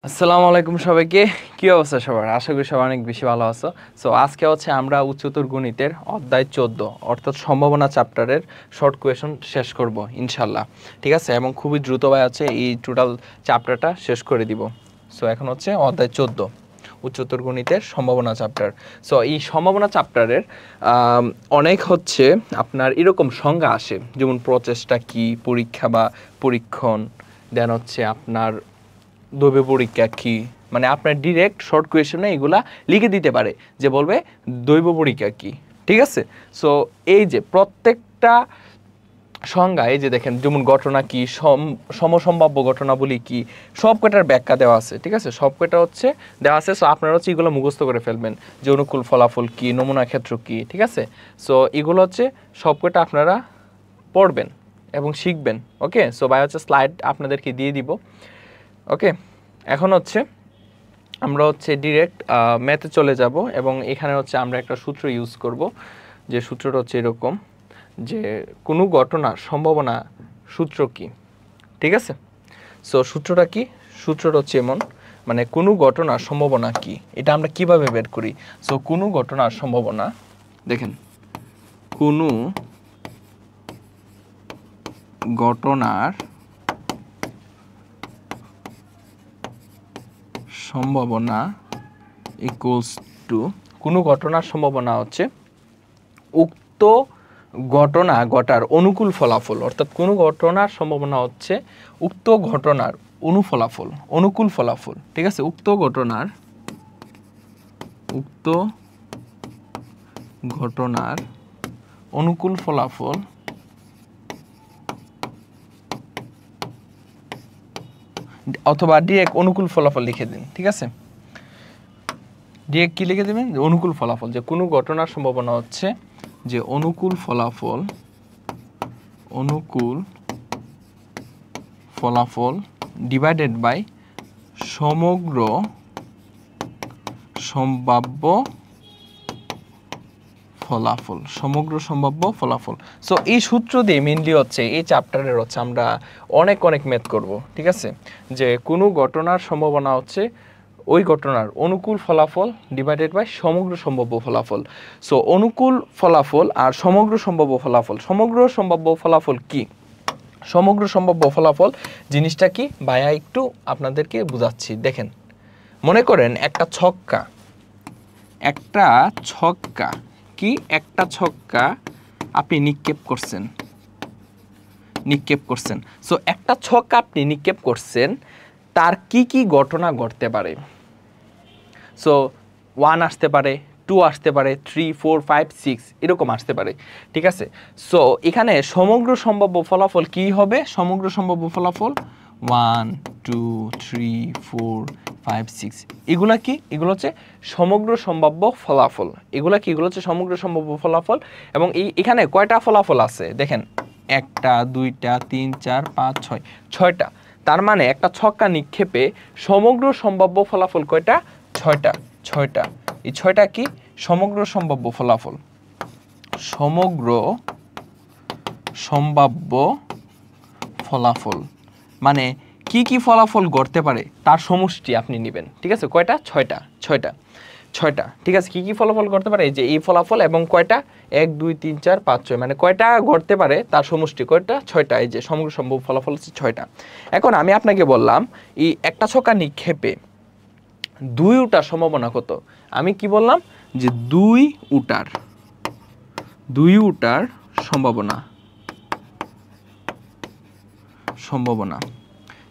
আসসালামু আলাইকুম সবাইকে। কি অবস্থা সবার? আশা করি সবাই অনেক বেশি ভালো আছো। সো আজকে হচ্ছে আমরা উচ্চতর গণিতের অধ্যায় 14 অর্থাৎ সম্ভাবনা চ্যাপ্টারের শর্ট কোয়েশন শেষ করব ইনশাল্লাহ। ঠিক আছে, এবং খুবই দ্রুত আছে এই টোটাল চ্যাপ্টারটা শেষ করে দিব। সো এখন হচ্ছে অধ্যায় 14 উচ্চতর গণিতের সম্ভাবনা চ্যাপ্টার। সো এই সম্ভাবনা চ্যাপ্টারের অনেক হচ্ছে আপনার এরকম সংজ্ঞা আসে, যেমন প্রচেষ্টা কি, পরীক্ষা বা পরীক্ষণ, দেন হচ্ছে আপনার দৈব পরীক্ষা কি, মানে আপনার ডিরেক্ট শর্ট কোয়েশনে এগুলা লিখে দিতে পারে যে বলবে দৈব পরীক্ষা কি। ঠিক আছে, সো এই যে প্রত্যেকটা সংজ্ঞা, এই যে দেখেন যেমন ঘটনা কি, সমসম্ভাব্য ঘটনাবলী কি, সব কটার ব্যাখ্যা দেওয়া আছে। ঠিক আছে, সব কটা হচ্ছে দেওয়া আছে। সো আপনারা হচ্ছে এগুলো মুখস্থ করে ফেলবেন যে অনুকূল ফলাফল কি, নমুনা ক্ষেত্র কি। ঠিক আছে, সো এগুলো হচ্ছে সব কটা আপনারা পড়বেন এবং শিখবেন। ওকে, সো ভাই হচ্ছে স্লাইড আপনাদেরকে দিয়ে দিব। ওকে, এখন হচ্ছে আমরা হচ্ছে ডিরেক্ট ম্যাথে চলে যাব এবং এখানে হচ্ছে আমরা একটা সূত্র ইউজ করব, যে সূত্রটা হচ্ছে এরকম, যে কোনো ঘটনার সম্ভাবনা সূত্র কি। ঠিক আছে, সো সূত্রটা কি? সূত্রটা হচ্ছে এমন, মানে কোনো ঘটনার সম্ভাবনা কি, এটা আমরা কিভাবে বের করি। সো কোনো ঘটনার সম্ভাবনা, দেখেন কোনো ঘটনার সম্ভাবনা ইকুয়ালস টু, কোনো ঘটনার সম্ভাবনা হচ্ছে উক্ত ঘটনা ঘটার অনুকূল ফলাফল, অর্থাৎ কোনো ঘটনার সম্ভাবনা হচ্ছে উক্ত ঘটনার অনুকূল ফলাফল। ঠিক আছে, উক্ত ঘটনার অনুকূল ফলাফল অথবা ডিরেক্ট অনুকূল ফলাফল লিখে দিন। ঠিক আছে, ডিরেক্ট কি লিখে দেবেন? অনুকূল ফলাফল, যে কোনো ঘটনার সম্ভাবনা হচ্ছে যে অনুকূল ফলাফল ডিভাইডেড বাই সমগ্র সম্ভাব্য ফলাফল। সো এই সূত্র দিয়ে মেইনলি হচ্ছে এই চ্যাপ্টারের হচ্ছে আমরা অনেক ম্যাথ করব। ঠিক আছে, যে কোনো ঘটনার সম্ভাবনা হচ্ছে ওই ঘটনার অনুকূল ফলাফল ডিভাইডেড বাই সমগ্র সম্ভাব্য ফলাফল। সো অনুকূল ফলাফল আর সমগ্র সম্ভাব্য ফলাফল কি? সমগ্র সম্ভাব্য ফলাফল জিনিসটা কি ভাইয়া একটু আপনাদেরকে বুঝাচ্ছি। দেখেন, মনে করেন একটা ছক্কা আপনি নিক্ষেপ করছেন। সো একটা ছক্কা আপনি নিক্ষেপ করছেন, তার কি ঘটনা ঘটতে পারে? সো 1 আসতে পারে, 2 আসতে পারে, 3, 4, 5, 6 এরকম আসতে পারে। ঠিক আছে, সো এখানে সমগ্র সম্ভাব্য ফলাফল কি হবে? সমগ্র সম্ভাব্য ফলাফল 1, 2, 3, 4, 5, 6 এগুলা কি? এগুলো হচ্ছে সমগ্র সম্ভাব্য ফলাফল। এগুলো হচ্ছে সমগ্র সম্ভাব্য ফলাফল। এবং এখানে কয়টা ফলাফল আছে দেখেন, 1টা 2টা 3 4 5 6, 6টা। তার মানে একটা ছক্কা নিক্ষেপে সমগ্র সম্ভাব্য ফলাফল কয়টা? 6টা। এই 6টা কি? সমগ্র সম্ভাব্য ফলাফল। মানে কি ফলাফল ঘটতে পারে তার সমষ্টি আপনি নেবেন। ঠিক আছে, কয়টা? 6টা। ঠিক আছে, কি ফলাফল ঘটতে পারে? এই যে এই ফলাফল এবং কয়টা? 1 2 3 4 5 6, মানে কয়টা ঘটতে পারে তার সমষ্টি কয়টা? 6টা। এই যে সমগ্র সম্ভাব্য ফলাফল হচ্ছে 6টা। এখন আমি আপনাকে বললাম এই একটা ছক্কা নিক্ষেপে 2 উটার সম্ভাবনা কত? আমি কি বললাম? যে 2 উটার সম্ভাবনা।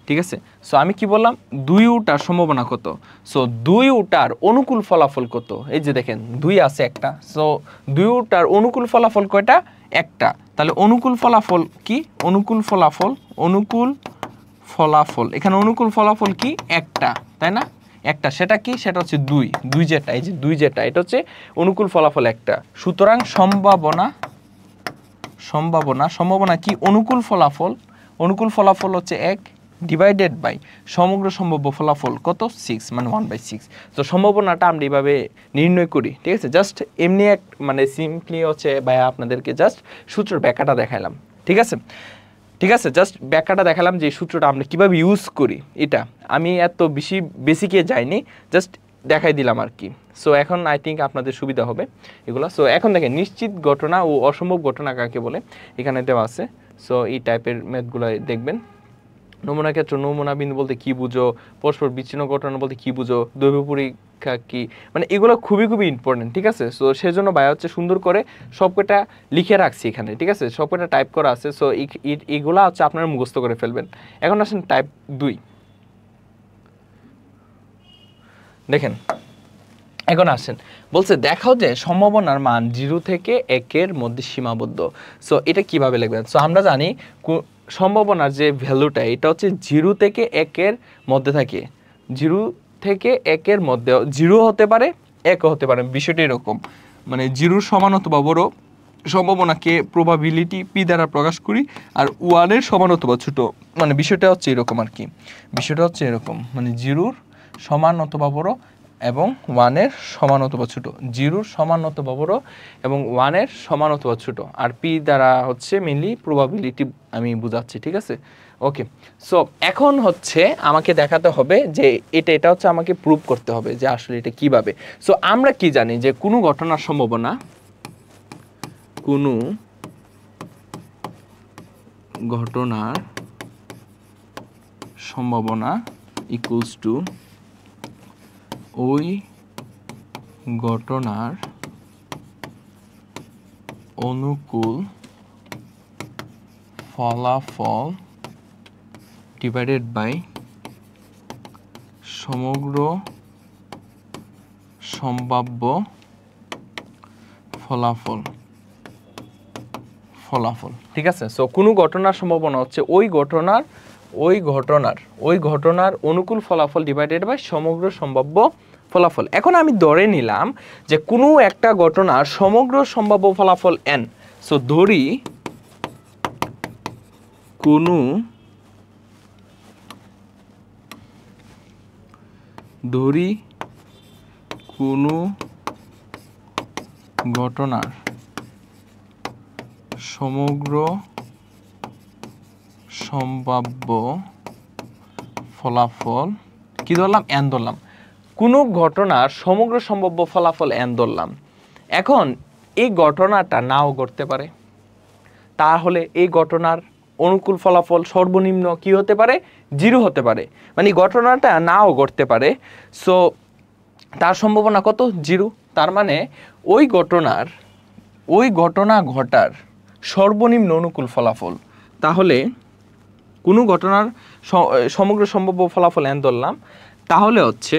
ঠিক আছে, সো আমি কি বললাম? 2 উটার সম্ভাবনা কত? সো 2 উটার অনুকূল ফলাফল কত? এই যে দেখেন 2 আছে একটা, সো 2 উটার অনুকূল ফলাফল কয়টা? একটা। তাহলে অনুকূল ফলাফল কি? অনুকূল ফলাফল এখানে অনুকূল ফলাফল কি? একটা, তাই না? একটা। সেটা কি? সেটা হচ্ছে 2 যেটা, এই যে 2 যেটা, এটা হচ্ছে অনুকূল ফলাফল একটা। সুতরাং সম্ভাবনা কি? অনুকূল ফলাফল হচ্ছে 1 ডিভাইডেড বাই সমগ্র সম্ভাব্য ফলাফল কত? 6, মানে 1/6। তো সম্ভাবনাটা আমরা এইভাবে নির্ণয় করি। ঠিক আছে, জাস্ট এমনি মানে সিম্পলি হচ্ছে ভাইয়া আপনাদেরকে জাস্ট সূত্রের ব্যাখ্যাটা দেখাইলাম। ঠিক আছে, ঠিক আছে, জাস্ট ব্যাখ্যাটা দেখালাম যে এই সূত্রটা আমরা কীভাবে ইউজ করি, এটা আমি এত বেশি বেসিকে যাইনি, জাস্ট দেখাই দিলাম আর কি। সো এখন আই থিঙ্ক আপনাদের সুবিধা হবে এগুলো। সো এখন দেখেন নিশ্চিত ঘটনা ও অসম্ভব ঘটনা কাকে বলে এখানে দেওয়া আছে। সো এই টাইপের ম্যাথগুলো দেখবেন। নমুনা ক্ষেত্র, নমুনা বিন্দু বলতে কী বুঝো, পরস্পর বিচ্ছিন্ন ঘটনা বলতে কী বুঝো, দৈব পরীক্ষা কী, মানে এগুলো খুবই খুবই ইম্পর্টেন্ট। ঠিক আছে, সো সেজন্য ভাই হচ্ছে সুন্দর করে সবকটা লিখে রাখছি এখানে। ঠিক আছে, সবকটা টাইপ করা আছে। সো এগুলা হচ্ছে আপনারা মুখস্থ করে ফেলবেন। এখন আসেন টাইপ 2। দেখেন এখন আসেন, বলছে দেখাও যে সম্ভাবনার মান 0 থেকে 1-এর মধ্যে সীমাবদ্ধ। সো এটা কিভাবে লিখবেন? সো আমরা জানি সম্ভাবনার যে ভ্যালুটা এটা হচ্ছে 0 থেকে 1-এর মধ্যে থাকে। 0 থেকে 1-এর মধ্যে 0 হতে পারে, 1ও হতে পারে। বিষয়টা এরকম, মানে 0 সমান অথবা বড় সম্ভাবনাকে প্রবাবিলিটি পি দ্বারা প্রকাশ করি, আর 1-এর সমান অথবা ছোট, মানে বিষয়টা হচ্ছে এরকম আর কি। বিষয়টা হচ্ছে এরকম, মানে 0-র সমান অথবা বড় এবং 1-এর সমান অথবা ছোট, 0-র সমান অথবা বড় এবং 1-এর সমান অথবা ছোট, আর পি দ্বারা হচ্ছে মেনলি প্রবাবিলিটি আমি বুঝাচ্ছি। ঠিক আছে, ওকে। সো এখন হচ্ছে আমাকে দেখাতে হবে যে এটা হচ্ছে আমাকে প্রুভ করতে হবে যে আসলে এটা কিভাবে। সো আমরা কি জানি যে কোনো ঘটনার সম্ভাবনা, কোনো ঘটনার সম্ভাবনা ইকুয়ালস টু ওই ঘটনার অনুকূল ফলাফল ডিভাইডেড বাই সমগ্র সম্ভাব্য ফলাফল। ঠিক আছে, সো কোনো ঘটনার সম্ভাবনা হচ্ছে ওই ঘটনার অনুকূল ফলাফল ডিভাইডেড বাই সমগ্র সম্ভাব্য ফলাফল। এখন আমি ধরে নিলাম যে কোনো একটা ঘটনার সমগ্র সম্ভাব্য ফলাফল n। সো ধরি কোনো ঘটনার সমগ্র সম্ভাব্য ফলাফল কি ধরলাম? n ধরলাম। কোনো ঘটনার সমগ্র সম্ভাব্য ফলাফল n ধরলাম। এখন এই ঘটনাটা নাও ঘটতে পারে, তাহলে এই ঘটনার অনুকূল ফলাফল সর্বনিম্ন কি হতে পারে? 0 হতে পারে, মানে ঘটনাটা নাও ঘটতে পারে। সো তার সম্ভাবনা কত? 0। তার মানে ওই ঘটনা ঘটার সর্বনিম্ন অনুকূল ফলাফল, তাহলে কোনো ঘটনার সমগ্র সম্ভাব্য ফলাফল n ধরলাম, তাহলে হচ্ছে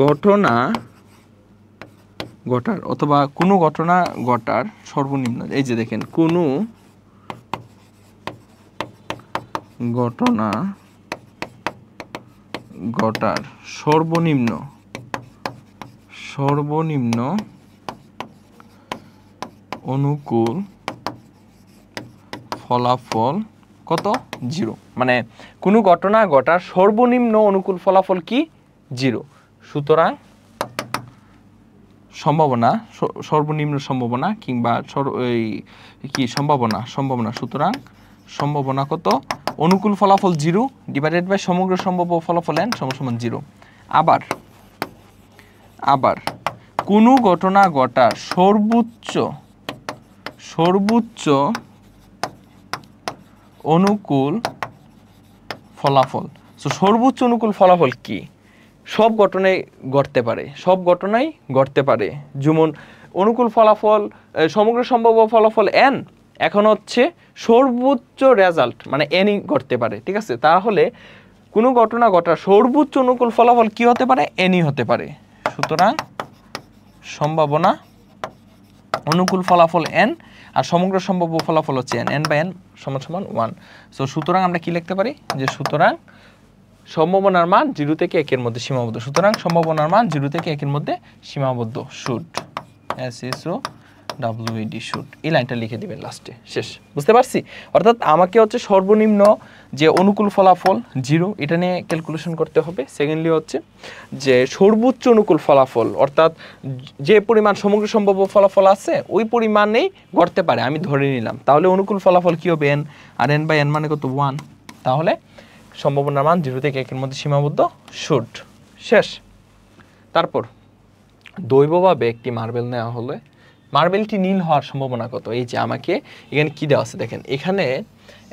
ঘটনা ঘটার অথবা কোনো ঘটনা ঘটার সর্বনিম্ন, এই যে দেখেন কোনো ঘটনা ঘটার সর্বনিম্ন অনুকূল ফলাফল কত? 0। মানে কোনো ঘটনা ঘটার সর্বনিম্ন অনুকূল ফলাফল কি? 0। সুতরাং সম্ভাবনা, সর্বনিম্ন সম্ভাবনা কিংবা সম্ভাবনা, সুতরাং সম্ভাবনা কত? অনুকূল ফলাফল 0 ডিভাইডেড বাই সমগ্র সম্ভাব্য ফলাফল n সমান 0। আবার কোনো ঘটনা ঘটার সর্বোচ্চ অনুকূল ফলাফল। সো সর্বোচ্চ অনুকূল ফলাফল কি? সব ঘটনায় ঘটতে পারে, যেমন অনুকূল ফলাফল সমগ্র সম্ভাব্য ফলাফল n, এখন হচ্ছে সর্বোচ্চ রেজাল্ট মানে nই ঘটতে পারে। ঠিক আছে, তাহলে কোনো ঘটনা ঘটার সর্বোচ্চ অনুকূল ফলাফল কি হতে পারে? nই হতে পারে। সুতরাং সম্ভাবনা অনুকূল ফলাফল n আর সমগ্র সম্ভাব্য ফলাফল হচ্ছে n বাই n সমান 1। সো সুতরাং আমরা কি লিখতে পারি? যে সুতরাং সম্ভাবনার মান 0 থেকে 1-এর মধ্যে সীমাবদ্ধ। সুতরাং সম্ভাবনার মান 0 থেকে 1-এর মধ্যে সীমাবদ্ধ। শুড WED শুড, এই লাইনটা লিখে দিবেন লাস্টে, শেষ। বুঝতে পারছি? অর্থাৎ আমাকে হচ্ছে সর্বনিম্ন যে অনুকূল ফলাফল 0 এটা নিয়ে ক্যালকুলেশন করতে হবে। সেকেন্ডলি হচ্ছে যে সর্বোচ্চ অনুকূল ফলাফল, অর্থাৎ যে পরিমাণ সমগ্র সম্ভাব্য ফলাফল আছে ওই পরিমাণেই ঘটতে পারে আমি ধরে নিলাম, তাহলে অনুকূল ফলাফল কী হবে n, আর n বাই n মানে কত 1, তাহলে সম্ভাবনার মান 0 থেকে 1 এর মধ্যে সীমাবদ্ধ, শুড, শেষ। তারপর দৈবভাবে একটি মার্বেল নেওয়া হলে মার্বেলটি নীল হওয়ার সম্ভাবনা কত? এই যে আমাকে এখানে কি দেওয়া আছে দেখেন, এখানে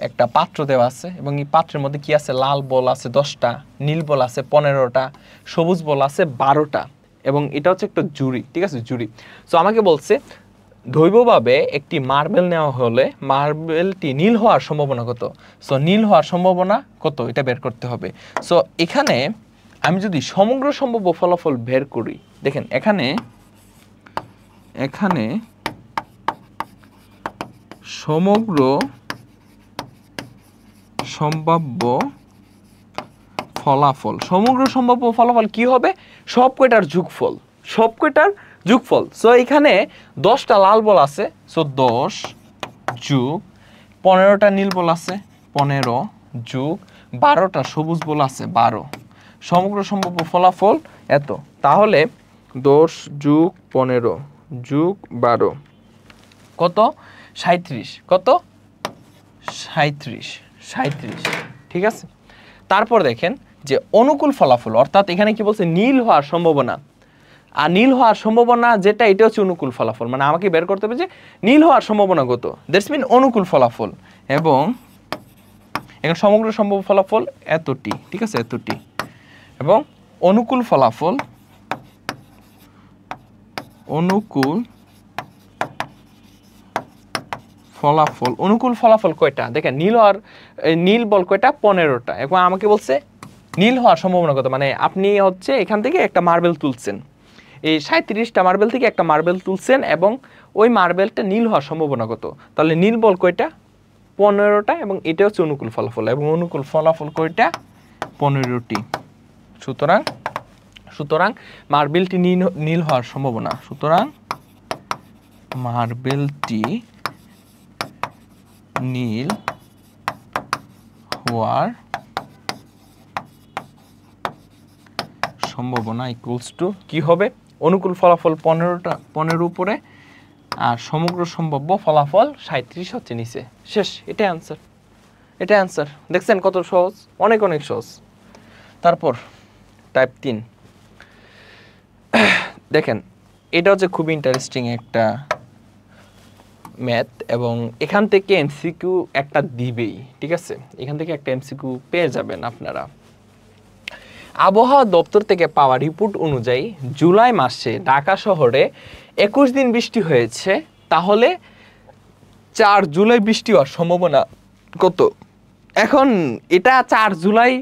একটা পাত্র দেওয়া আছে এবং এই পাত্রের মধ্যে কি আছে, লাল বল আছে 10টা, নীল বল আছে 15টা, সবুজ বল আছে 12টা, এবং এটা হচ্ছে একটা জুড়ি, ঠিক আছে, জুড়ি। সো আমাকে বলছে দৈবভাবে একটি মার্বেল নেওয়া হলে মার্বেলটি নীল হওয়ার সম্ভাবনা কত। সো নীল হওয়ার সম্ভাবনা কত এটা বের করতে হবে। সো এখানে আমি যদি সমগ্র সম্ভাব্য ফলাফল বের করি, দেখেন এখানে সমগ্র সম্ভাব্য ফলাফল কি হবে, সব কয়টার যোগফল। সো এখানে 10টা লাল বল আছে, সো 10 যোগ 15টা নীল বল আছে 15 যোগ 12টা সবুজ বল আছে 12, সমগ্র সম্ভাব্য ফলাফল এত। তাহলে 10 যোগ 15 যোগ 12 কত, 37, কত 37, ঠিক আছে। তারপর দেখেন যে অনুকূল ফলাফল, অর্থাৎ এখানে কি বলছে, নীল হওয়ার সম্ভাবনা, আর নীল হওয়ার সম্ভাবনা যেটা এটা হচ্ছে অনুকূল ফলাফল, মানে আমাকে বের করতে হবে যে নীল হওয়ার সম্ভাবনা কত, দ্যাটস মিন অনুকূল ফলাফল, এবং এখানে সমগ্র সম্ভাব্য ফলাফল এতটি, ঠিক আছে, এতটি, এবং অনুকূল ফলাফল কয়টা দেখেন, নীল বল কয়টা, 15টা, এবং আমাকে বলছে নীল হওয়ার সম্ভাবনা কত, মানে আপনি হচ্ছে এখান থেকে একটা মার্বেল তুলছেন, এই 37টা মার্বেল থেকে একটা মার্বেল তুলছেন এবং ওই মার্বেলটা নীল হওয়ার সম্ভাবনা কত, তাহলে নীল বল কয়টা, 15টা, এবং এটা হচ্ছে অনুকূল ফলাফল, এবং অনুকূল ফলাফল কয়টা, 15টি। সুতরাং মার্বেলটি নীল হওয়ার সম্ভাবনা, সুতরাং মার্বেলটি নীল হওয়ার সম্ভাবনা ইকুয়ালস টু কি হবে, অনুকূল ফলাফল 15 উপরে আর সমগ্র সম্ভাব্য ফলাফল 37 হচ্ছে নিচে, শেষ। এটা অ্যান্সার, দেখছেন কত সহজ, অনেক সহজ। তারপর টাইপ 3 দেখেন, এটা হচ্ছে খুব ইন্টারেস্টিং একটা ম্যাথ, এবং এখান থেকে এমসিকিউ একটা দিবেই, ঠিক আছে, এখান থেকে একটা এমসিকিউ পেয়ে যাবেন আপনারা। আবহাওয়া দপ্তর থেকে পাওয়া রিপোর্ট অনুযায়ী জুলাই মাসে ঢাকা শহরে 21 দিন বৃষ্টি হয়েছে, তাহলে 4 জুলাই বৃষ্টি হওয়ার সম্ভাবনা কত। এখন এটা 4 জুলাই,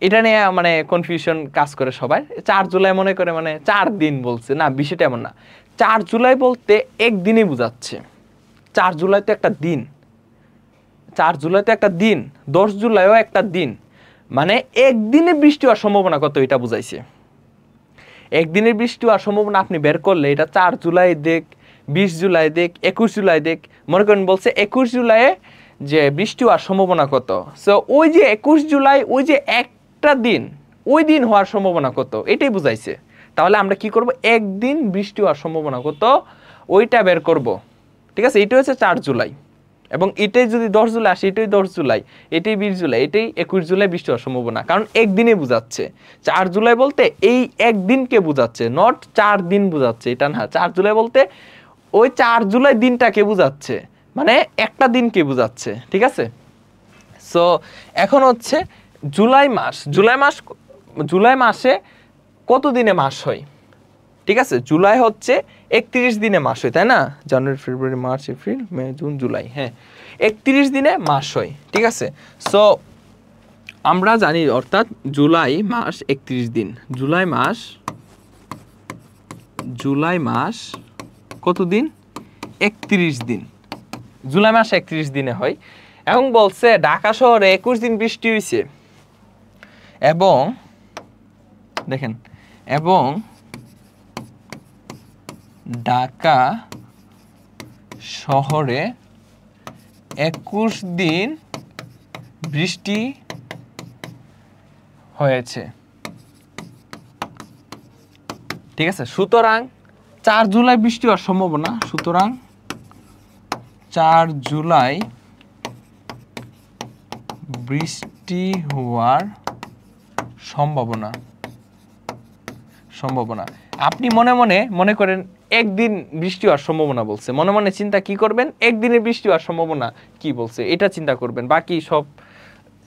এটা নিয়ে মানে কনফিউশন কাজ করে সবাই, 4 জুলাই মনে করে মানে 4 দিন বলছে, না বিষয়টা এমন না। 4 জুলাই বলতে একদিনই বোঝাচ্ছে, 4 জুলাই তো একটা দিন, 4 জুলাই তো একটা দিন, 10 জুলাইও একটা দিন, মানে একদিনে বৃষ্টি হওয়ার সম্ভাবনা কত এটা বুঝাইছে। একদিনের বৃষ্টি হওয়ার সম্ভাবনা আপনি বের করলে এটা 4 জুলাই দেখ, 20 জুলাই দেখ, 21 জুলাই দেখ, মনে করেন বলছে 21 জুলাইয়ে যে বৃষ্টি হওয়ার সম্ভাবনা কত, সো ওই যে 21 জুলাই ওই যে একটা দিন, ওই দিন হওয়ার সম্ভাবনা কত এটাই বুঝাইছে। তাহলে আমরা কি করব, একদিন বৃষ্টি হওয়ার সম্ভাবনা কত ওইটা বের করব, ঠিক আছে। এইটা হচ্ছে 4 জুলাই, এবং এটাই যদি 10 জুলাই আসে, এটাই 10 জুলাই, এটাই 20 জুলাই, এটাই 21 জুলাই বৃষ্টি হওয়ার সম্ভাবনা, কারণ একদিনে বোঝাচ্ছে। 4 জুলাই বলতে এই একদিনকে বোঝাচ্ছে, নট 4 দিন বোঝাচ্ছে, এটা না। 4 জুলাই বলতে ওই 4 জুলাই দিনটাকে বোঝাচ্ছে, মানে একটা দিনকে বোঝাচ্ছে, ঠিক আছে। সো এখন হচ্ছে জুলাই মাসে কত দিনে মাস হয়, ঠিক আছে। জুলাই হচ্ছে 31 দিনে মাস হয়, তাই না, January February March April May June July, হ্যাঁ 31 দিনে মাস হয়, ঠিক আছে। সো আমরা জানি, অর্থাৎ জুলাই মাস 31 দিন, জুলাই মাস কত দিন, 31 দিন, জুলাই মাস 31 দিনে হয়। এবং বলছে ঢাকা শহরে 21 দিন বৃষ্টি হয়েছে, এবং দেখেন, এবং ঢাকা শহরে 21 দিন বৃষ্টি হয়েছে। ঠিক আছে, সুতরাং 4 জুলাই বৃষ্টি হওয়ার সম্ভাবনা, সুতরাং 4 জুলাই বৃষ্টি হওয়ার সম্ভাবনা। আপনি মনে করেন একদিন বৃষ্টি হওয়ার সম্ভাবনা বলছে, মনে মনে চিন্তা কি করবেন, একদিনের বৃষ্টি হওয়ার সম্ভাবনা কি বলছে এটা চিন্তা করবেন, বাকি সব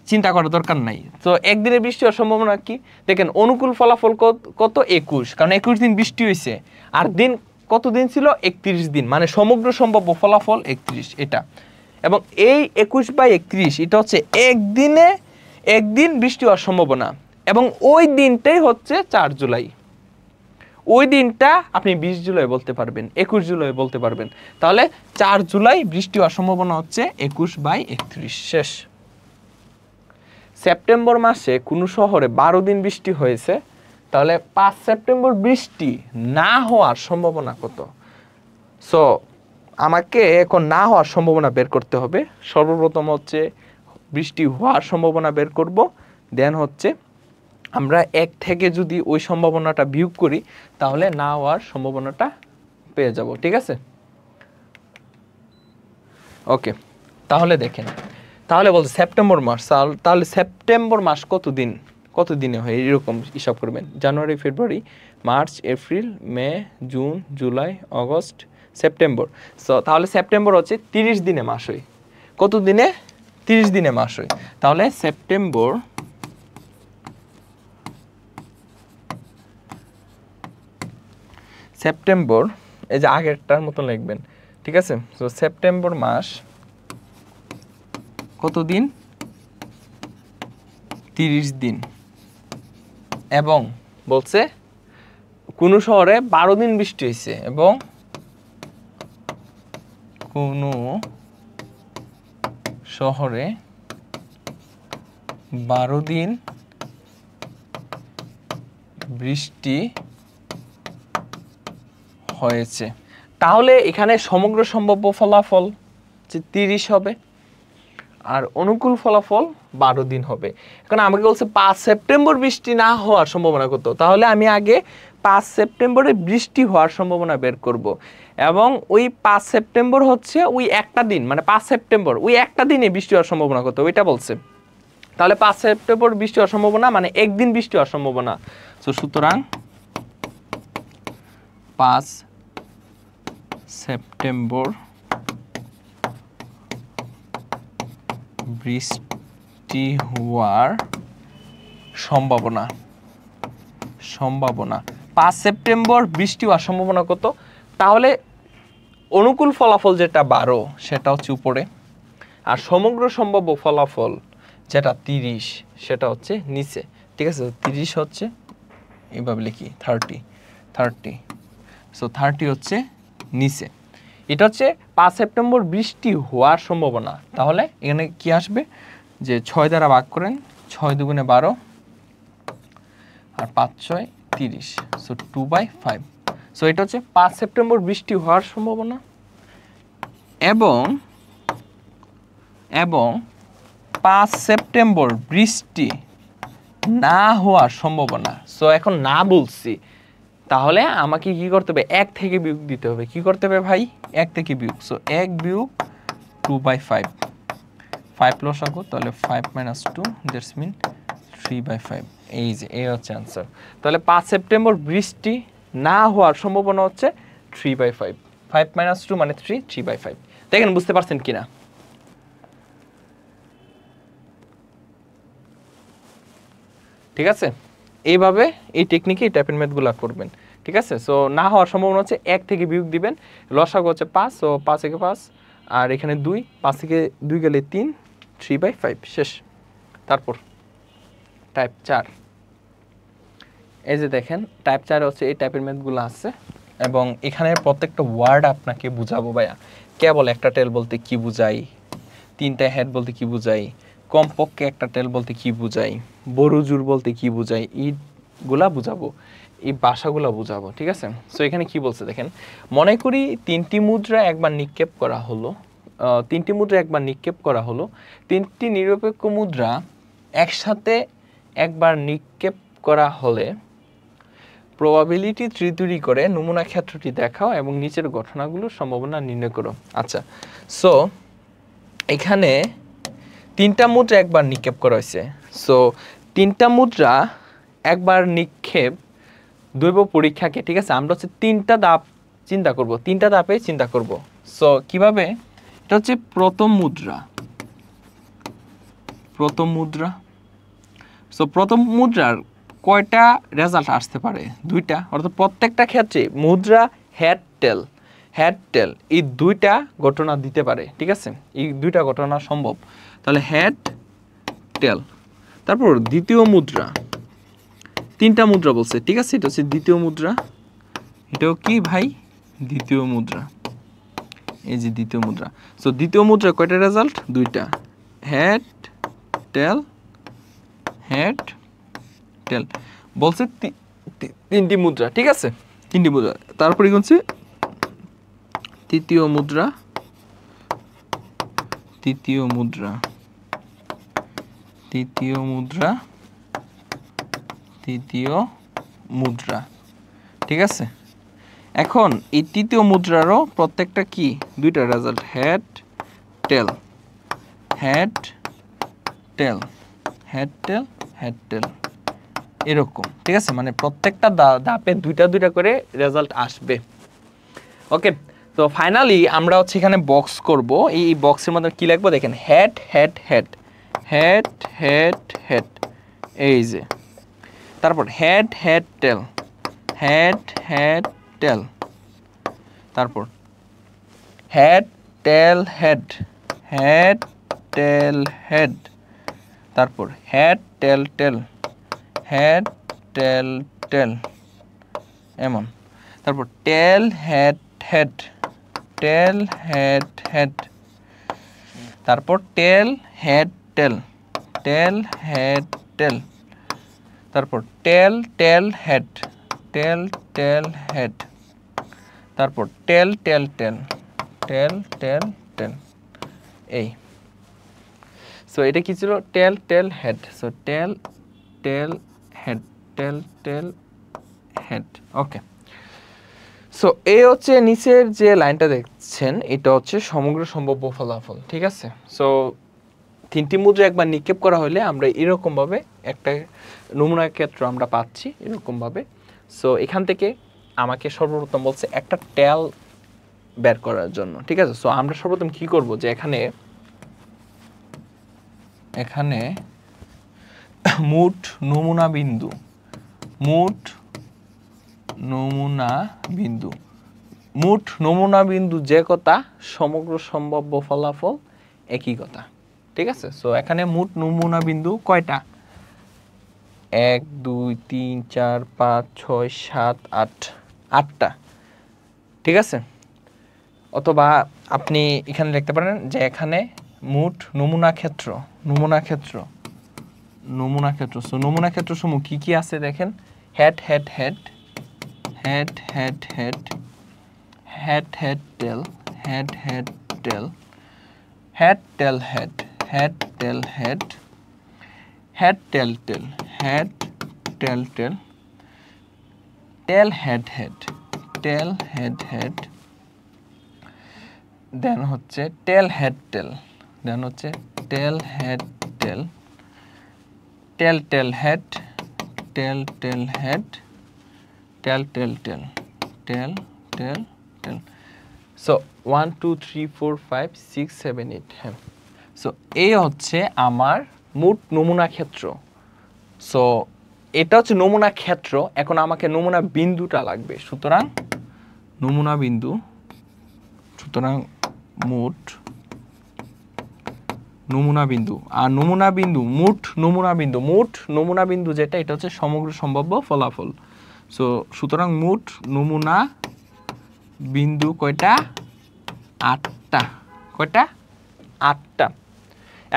চিন্তা করার দরকার নাই। তো একদিনের বৃষ্টি হওয়ার সম্ভাবনা কি দেখেন, অনুকূল ফলাফল কত 21, কারণ 21 দিন বৃষ্টি হয়েছে। আর দিন কত দিন ছিল, 31 দিন, মানে সমগ্র সম্ভাব্য ফলাফল 31 এটা। এবং এই 21/31 এটা হচ্ছে একদিন বৃষ্টি হওয়ার সম্ভাবনা, এবং ওই দিনটাই হচ্ছে 4 জুলাই। ওই দিনটা আপনি 20 জুলাই বলতে পারবেন, 21 জুলাই বলতে পারবেন। তাহলে 4 জুলাই বৃষ্টি হওয়ার সম্ভাবনা হচ্ছে 21/31। শেষ। সেপ্টেম্বর মাসে কোনো শহরে 12 দিন বৃষ্টি হয়েছে, তাহলে 5 সেপ্টেম্বর বৃষ্টি না হওয়ার সম্ভাবনা কত? সো আমাকে এখন না হওয়ার সম্ভাবনা বের করতে হবে। সর্বপ্রথম হচ্ছে বৃষ্টি হওয়ার সম্ভাবনা বের করব, দেন হচ্ছে আমরা 1 থেকে যদি ওই সম্ভাবনাটা বিয়োগ করি তাহলে না হওয়ার সম্ভাবনাটা পেয়ে যাব। ঠিক আছে, ওকে। তাহলে দেখেন, তাহলে বলছে সেপ্টেম্বর মাস, তাহলে সেপ্টেম্বর মাস কত দিনে হয় এরকম হিসাব করবেন। January, February, March, April, May, June, July, August, September. So তাহলে সেপ্টেম্বর হচ্ছে 30 দিনে মাস হয়। কত দিনে? 30 দিনে মাস হয়। তাহলে সেপ্টেম্বর এই যে আগেরটার মতো লিখবেন, ঠিক আছে। তো সেপ্টেম্বর মাস কত দিন? 30 দিন। এবং বলছে কোন শহরে 12 দিন বৃষ্টি হয়েছে, এবং কোন শহরে 12 দিন বৃষ্টি হয়েছে। তাহলে এখানে সমগ্র সম্ভাব্য ফলাফল যে 30 হবে, আর অনুকূল ফলাফল 12 দিন হবে। এখন আমাকে বলছে 5 সেপ্টেম্বর বৃষ্টি না হওয়ার সম্ভাবনা কত, তাহলে আমি আগে 5 সেপ্টেম্বরে বৃষ্টি হওয়ার সম্ভাবনা বের করব। এবং ওই 5 সেপ্টেম্বর হচ্ছে ওই একটা দিন, মানে 5 সেপ্টেম্বর ওই একটা দিনে বৃষ্টি হওয়ার সম্ভাবনা কত ওইটা বলছে। তাহলে 5 সেপ্টেম্বর বৃষ্টি হওয়ার সম্ভাবনা মানে একদিন বৃষ্টি হওয়ার সম্ভাবনা। তো সুতরাং 5 সেপ্টেম্বর বৃষ্টি হওয়ার সম্ভাবনা। 5 সেপ্টেম্বর বৃষ্টি হওয়ার সম্ভাবনা কত? তাহলে অনুকূল ফলাফল যেটা 12 সেটা হচ্ছে উপরে, আর সমগ্র সম্ভাব্য ফলাফল যেটা 30 সেটা হচ্ছে নিচে। ঠিক আছে, 30 হচ্ছে এইভাবে লিখি 30। সো 30 হচ্ছে নিচে। এটা হচ্ছে 5 সেপ্টেম্বর বৃষ্টি হওয়ার সম্ভাবনা। তাহলে এখানে কি আসবে, যে 6 দ্বারা ভাগ করেন, 6 দুগুণে 12 আর 5 6 30, সো 2/5। সো এটা হচ্ছে 5 সেপ্টেম্বর বৃষ্টি হওয়ার সম্ভাবনা এবং 5 সেপ্টেম্বর বৃষ্টি না হওয়ার সম্ভাবনা। সো এখন না বলছি, তাহলে আমাকে কি করতে হবে, 1 থেকে বিয়োগ দিতে হবে। কি করতে হবে ভাই, 1 থেকে বিয়োগ। সো 1 বিয়োগ 2/5, 5 লসাগু, তাহলে 5 - 2 দ্যাটস মিন 3/5। এই হচ্ছে অ্যান্সার। তাহলে 5 সেপ্টেম্বর বৃষ্টি না হওয়ার সম্ভাবনা হচ্ছে 3/5। 5 - 2 মানে 3/5। দেখেন বুঝতে পারছেন কিনা? ঠিক আছে, এইভাবে এই টেকনিকে এই টাইপের ম্যাথগুলো করবেন। ঠিক আছে, সো না হওয়ার সম্ভাবনা হচ্ছে 1 থেকে বিয়োগ দিবেন, লসাগু হচ্ছে 5, সো 5 থেকে 5, আর এখানে 2, 5 থেকে 2 গেলে 3, 3/5 শেষ। তারপর টাইপ 4, এই যে দেখেন টাইপ 4 হচ্ছে এই টাইপের ম্যাথগুলো আছে, এবং এখানে প্রত্যেকটা ওয়ার্ড আপনাকে বুঝাবো ভাইয়া। কেবল একটা টেল বলতে কি বুঝাই, 3টা হেড বলতে কি বুঝাই, কমপক্ষে একটা টেল বলতে কি বুঝাই, বড় জোর বলতে কি বুঝাই, এইগুলা বুঝাবো। এই ভাষাগুলো বুঝাবো, ঠিক আছে? সো এখানে কি বলছে দেখেন, মনে করি তিনটি মুদ্রা একবার নিক্ষেপ করা হলো, তিনটি নিরপেক্ষ মুদ্রা একসাথে একবার নিক্ষেপ করা হলে প্রবাবিলিটি তৈরি করে নমুনা ক্ষেত্রটি দেখাও এবং নিচের ঘটনাগুলোর সম্ভাবনা নির্ণয় করো। আচ্ছা, সো এখানে তিনটা মুদ্রা একবার নিক্ষেপ করা হয়েছে। সো তিনটা মুদ্রা একবার নিক্ষেপ দৈব পরীক্ষাকে, ঠিক আছে, আমরা হচ্ছে তিনটা ধাপ চিন্তা করব, তিনটা ধাপে চিন্তা করব। সো কিভাবে, এটা হচ্ছে প্রথম মুদ্রা। সো প্রথম মুদ্রার কয়টা রেজাল্ট আসতে পারে? দুইটা, অর্থাৎ প্রত্যেকটা ক্ষেত্রে মুদ্রা হেড টেল এই দুইটা ঘটনা দিতে পারে, ঠিক আছে? এই দুইটা ঘটনা সম্ভব। তাহলে হেড টেল। তারপর দ্বিতীয় মুদ্রা, তিনটা মুদ্রা বলছে, ঠিক আছে? এটা হচ্ছে দ্বিতীয় মুদ্রা। এটাও কি ভাই? দ্বিতীয় মুদ্রা। এই যে দ্বিতীয় মুদ্রা। সো দ্বিতীয় মুদ্রা কয়টা রেজাল্ট? দুইটা, হেড টেল বলছে তিনটি মুদ্রা, ঠিক আছে? তিনটি মুদ্রা। তারপরে কি হচ্ছে তৃতীয় মুদ্রা, ঠিক আছে? এখন এই তৃতীয় মুদ্রারও প্রত্যেকটা কি দুইটা রেজাল্ট, হেড টেল, এরকম, ঠিক আছে? মানে প্রত্যেকটা ধাপে দুইটা করে রেজাল্ট আসবে। ওকে, তো ফাইনালি আমরা হচ্ছে এখানে বক্স করব। এই বক্সের মধ্যে কি লিখবো দেখেন, হেড, এই যে, তারপর হেড টেল, তারপর হেড টেল হেড, তারপর হেড টেল এমন, তারপর টেল হেড, তারপর টেল হেড টেল, তারপর টেল হেড, তারপর টেল এই। সো এটা কি ছিল? Tail head. So tail head, okay. So এই হচ্ছে নিচের যে লাইনটা দেখছেন, এটা হচ্ছে সমগ্র সম্ভাব্য ফলাফল, ঠিক আছে? সো তিনটি মুদ্রা একবার নিক্ষেপ করা হলে আমরা এরকমভাবে একটা নমুনা ক্ষেত্র আমরা পাচ্ছি, এরকমভাবে। সো এখান থেকে আমাকে সর্বপ্রথম বলছে একটা টেল বের করার জন্য, ঠিক আছে? সো আমরা সর্বপ্রথম কি করব, যে এখানে মোট নমুনা বিন্দু যে কথা, সমগ্র সম্ভাব্য ফলাফল একই কথা, ঠিক আছে? সো এখানে মোট নমুনা বিন্দু কয়টা? 1 2 3 4 5 6 7 8, 8টা, ঠিক আছে? অথবা আপনি এখানে লিখতে পারেন যে এখানে মোট নমুনা ক্ষেত্র। সো নমুনা ক্ষেত্র সমূহ কি কি আছে দেখেন, হেড টেল, দেন হচ্ছে টেল হেড টেল, সো 1 2 3 4 5 6 7 8, হ্যাঁ। সো এই হচ্ছে আমার মোট নমুনা ক্ষেত্র। সো এটা হচ্ছে নমুনা ক্ষেত্র। এখন আমাকে নমুনা বিন্দুটা লাগবে, সুতরাং মোট নমুনা বিন্দু। আর মোট নমুনা বিন্দু যেটা, এটা হচ্ছে সমগ্র সম্ভাব্য ফলাফল। সো সুতরাং মোট নমুনা বিন্দু কয়টা? 8টা। কয়টা? 8টা।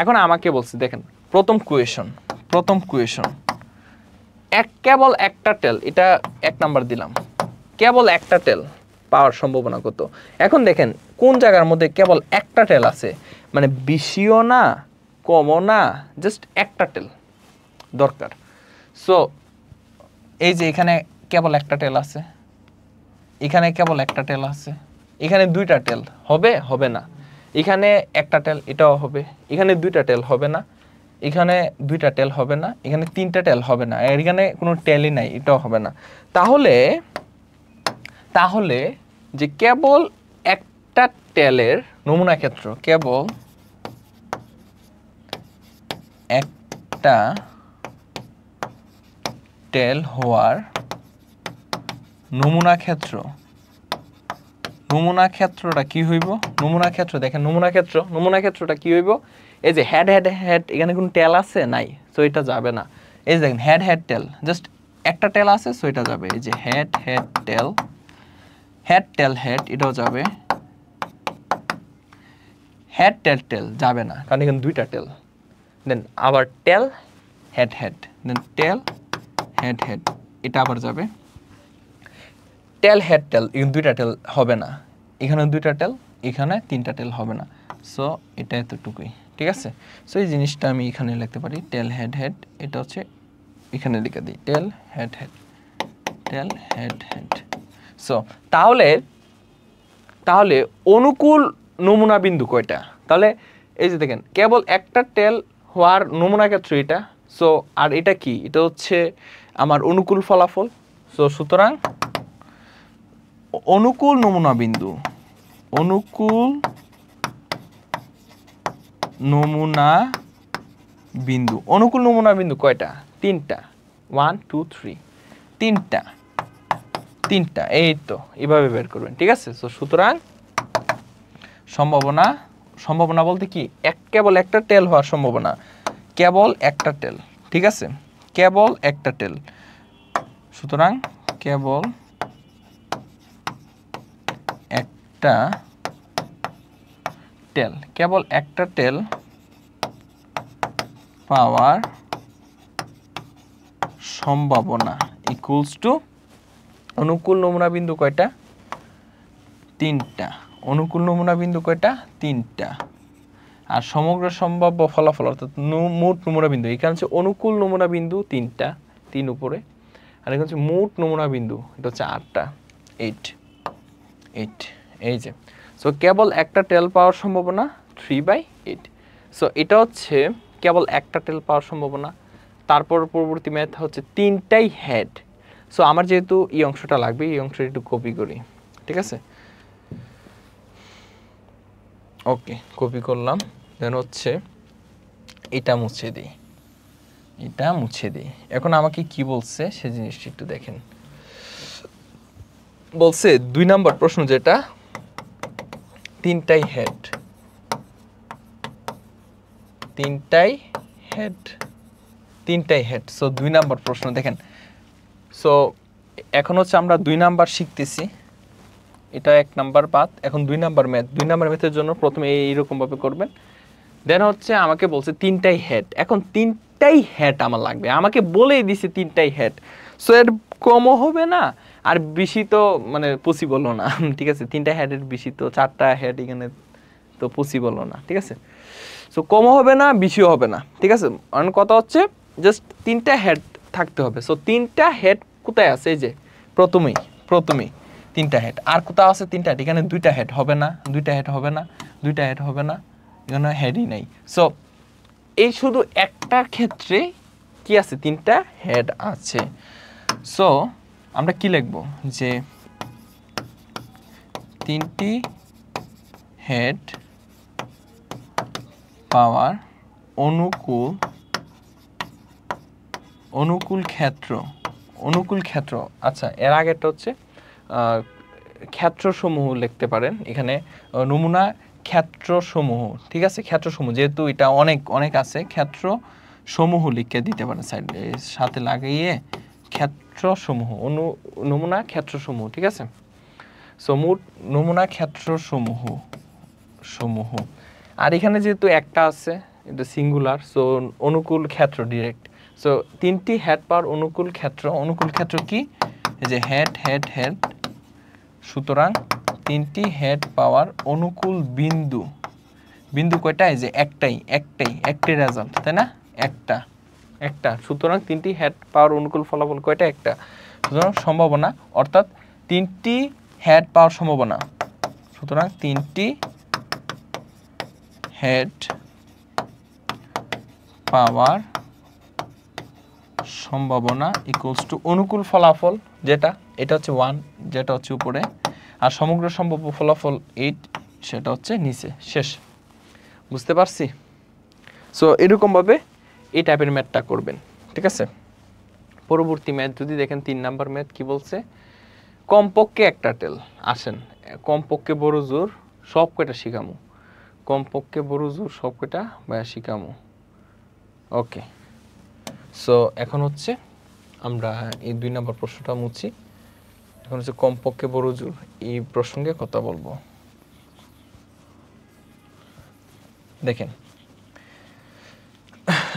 এখন আমাকে বলছে দেখেন, প্রথম কোয়েশন কেবল একটা টেল, এটা 1 নাম্বার দিলাম, কেবল একটা টেল পাওয়ার সম্ভাবনা কত। এখন দেখেন কোন জায়গার মধ্যে কেবল একটা টেল আছে, মানে বেশিও না কমও না, জাস্ট একটা টেল দরকার। সো এই যে এখানে কেবল একটা টেল আছে, এখানে কেবল একটা টেল আছে, এখানে 2টা টেল হবে, হবে না, এখানে একটা টেল, এটাও হবে, এখানে 2টা টেল হবে না, এখানে 2টা টেল হবে না, এখানে 3টা টেল হবে না, আর এখানে কোনো টেলই নাই, এটাও হবে না। তাহলে তাহলে যে কেবল একটা টেলের নমুনা ক্ষেত্র, কেবল একটা টেল হওয়ার নমুনা ক্ষেত্র, নমুনা ক্ষেত্রটা কি হইব? নমুনা ক্ষেত্র দেখেন, নমুনা ক্ষেত্রটা কি হইব? এই যে হেড হেড হেড, এখানে কোনো টেল আছে নাই, সো এটা যাবে না। এই যে দেখেন হেড হেড টেল, জাস্ট একটা টেল আছে, সো এটা যাবে। এই যে head head tail, head tail head, এটাও যাবে। হেড টেল টেল যাবে না, কারণ এখানে 2টা টেল। দেন আবার টেল হেড হেড, দেন টেল হেড হেড, এটা আবার যাবে। টেল হেড টেল, এখানে 2টা টেল হবে না, এখানে 2টা টেল, এখানে 3টা টেল হবে না। সো এটা এতটুকুই, ঠিক আছে। সো এই জিনিসটা আমি এখানে লিখতে পারি, টেল হেড হেড, এটা হচ্ছে এখানে লিখে দিই, টেল head head, tail head head. So তাহলে তাহলে অনুকূল নমুনা বিন্দু কয়টা? তাহলে এই যে দেখেন কেবল একটা টেল হওয়ার নমুনা ক্ষেত্র এটা। সো আর এটা কি? এটা হচ্ছে আমার অনুকূল ফলাফল। সো সুতরাং অনুকূল নমুনা বিন্দু, অনুকূল নমুনা বিন্দু, অনুকূল নমুনা বিন্দু কয়টা? 3টা, 1 2 3, 3টা, এই তো এইভাবে বের করবেন, ঠিক আছে। সো সুতরাং সম্ভাবনা, সম্ভাবনা বলতে কি, কেবল একটা টেল হওয়ার সম্ভাবনা, কেবল একটা টেল, ঠিক আছে, কেবল একটা টেল। সুতরাং কেবল একটা টেল, কেবল একটা টেল পাওয়ার সম্ভাবনা ইকুয়ালস টু অনুকূল নমুনা বিন্দু কয়টা? 3টা। অনুকূল নমুনা বিন্দু কয়টা? 3টা। আর সমগ্র সম্ভাব্য ফলাফল অর্থাৎ মোট নমুনা বিন্দু, এখানে হচ্ছে অনুকূল নমুনা বিন্দু 3টা, 3 উপরে, আর এখানে হচ্ছে মোট নমুনা বিন্দু, এটা হচ্ছে 8টা, 8। এই যে সো কেবল একটা টেল পাওয়ার সম্ভাবনা 3/8। সো এটা হচ্ছে কেবল একটা টেল পাওয়ার সম্ভাবনা। তারপর পরবর্তী ম্যাথ হচ্ছে 3টাই হেড। সো আমার যেহেতু এই অংশটা লাগবে, এই অংশটা একটু কপি করি, ঠিক আছে। ওকে, কপি করলাম। দেন হচ্ছে এটা মুছে দিই, এটা মুছে দিই। এখন আমাকে কি বলছে সে জিনিসটা একটু দেখেন। বলছে 2 নাম্বার প্রশ্ন যেটা, 3টাই হেড, 3টাই হেড, 3টাই হেড। সো 2 নাম্বার প্রশ্ন দেখেন। সো এখন হচ্ছে আমরা 2 নাম্বার শিখতেছি, এটা 1 নাম্বার বাদ। এখন 2 নাম্বার ম্যাথ, 2 নাম্বার ম্যাথের জন্য প্রথমে এইরকম ভাবে করবেন। দেন হচ্ছে আমাকে বলছে 3টাই হেড, এখন 3টাই হেড আমার লাগবে, আমাকে বলেই দিছে 3টাই হেড। সো এর কমও হবে না আর বেশি তো মানে পসিবলও না, ঠিক আছে। 3টা হেডের বেশি তো 4টা হেড এখানে তো পসিবলও না, ঠিক আছে। সো কমও হবে না, বেশিও হবে না, ঠিক আছে। কারণ কথা হচ্ছে জাস্ট 3টা হেড থাকতে হবে। সো 3টা হেড কোথায় আছে? এই যে প্রথমেই 3টা হেড। আর কোথাও আছে 3টা হেড? এখানে 2টা হেড হবে না, 2টা হেড হবে না, 2টা হেড হবে না, এখানে হেডই নাই। সো এই শুধু একটা ক্ষেত্রে কি আছে? 3টা হেড আছে। সো আমরা কি লিখব? যে 3টি হেড পাওয়ার অনুকূল ক্ষেত্র। আচ্ছা, এর আগেটা হচ্ছে ক্ষেত্রসমূহ লিখতে পারেন এখানে, নমুনা ক্ষেত্রসমূহ, ঠিক আছে। ক্ষেত্রসমূহ যেহেতু এটা অনেক আছে, ক্ষেত্রসমূহ লিখে দিতে পারেন সাইডে সাথে লাগিয়ে, ক্ষেত্রসমূহ, নমুনা ক্ষেত্রসমূহ, ঠিক আছে। সো মোট নমুনা ক্ষেত্রসমূহ। আর এখানে যেহেতু একটা আছে, এটা সিঙ্গুলার, সো অনুকূল ক্ষেত্র ডিরেক্ট, সো তিনটি হেড পাওয়ার অনুকূল ক্ষেত্র কি, এই যে হেড হেড হেড, সুতরাং তিনটি হেড পাওয়ার অনুকূল বিন্দু কয়টা, এই যে একটাই রেজাল্ট, তাই না, একটা, সুতরাং তিনটি হেড পাওয়ার অনুকূল ফলাফল কয়টা, একটা, সুতরাং সম্ভাবনা অর্থাৎ তিনটি হেড পাওয়ার সম্ভাবনা, সুতরাং তিনটি হেড পাওয়ার সম্ভাবনা ইকুয়ালস টু অনুকূল ফলাফল, যেটা এটা হচ্ছে 1, যেটা হচ্ছে উপরে, আর সমগ্র সম্ভাব্য ফলাফল 8, সেটা হচ্ছে নিচে। শেষ, বুঝতে পারছি? সো এরকমভাবে এই টাইপের ম্যাথটা করবেন, ঠিক আছে? পরবর্তী ম্যাথ যদি দেখেন 3 নাম্বার ম্যাথ কি বলছে, কমপক্ষে একটা টেল। আসেন কমপক্ষে বড় জোর সব কয়টা শিখামু, কমপক্ষে বড় জোর সব কয়টা শিখামু। ওকে, সো এখন হচ্ছে আমরা এই 2 নাম্বার প্রশ্নটা মুছি। এখন হচ্ছে কমপক্ষে বড় জোর, এই প্রসঙ্গে কথা বলবো। দেখেন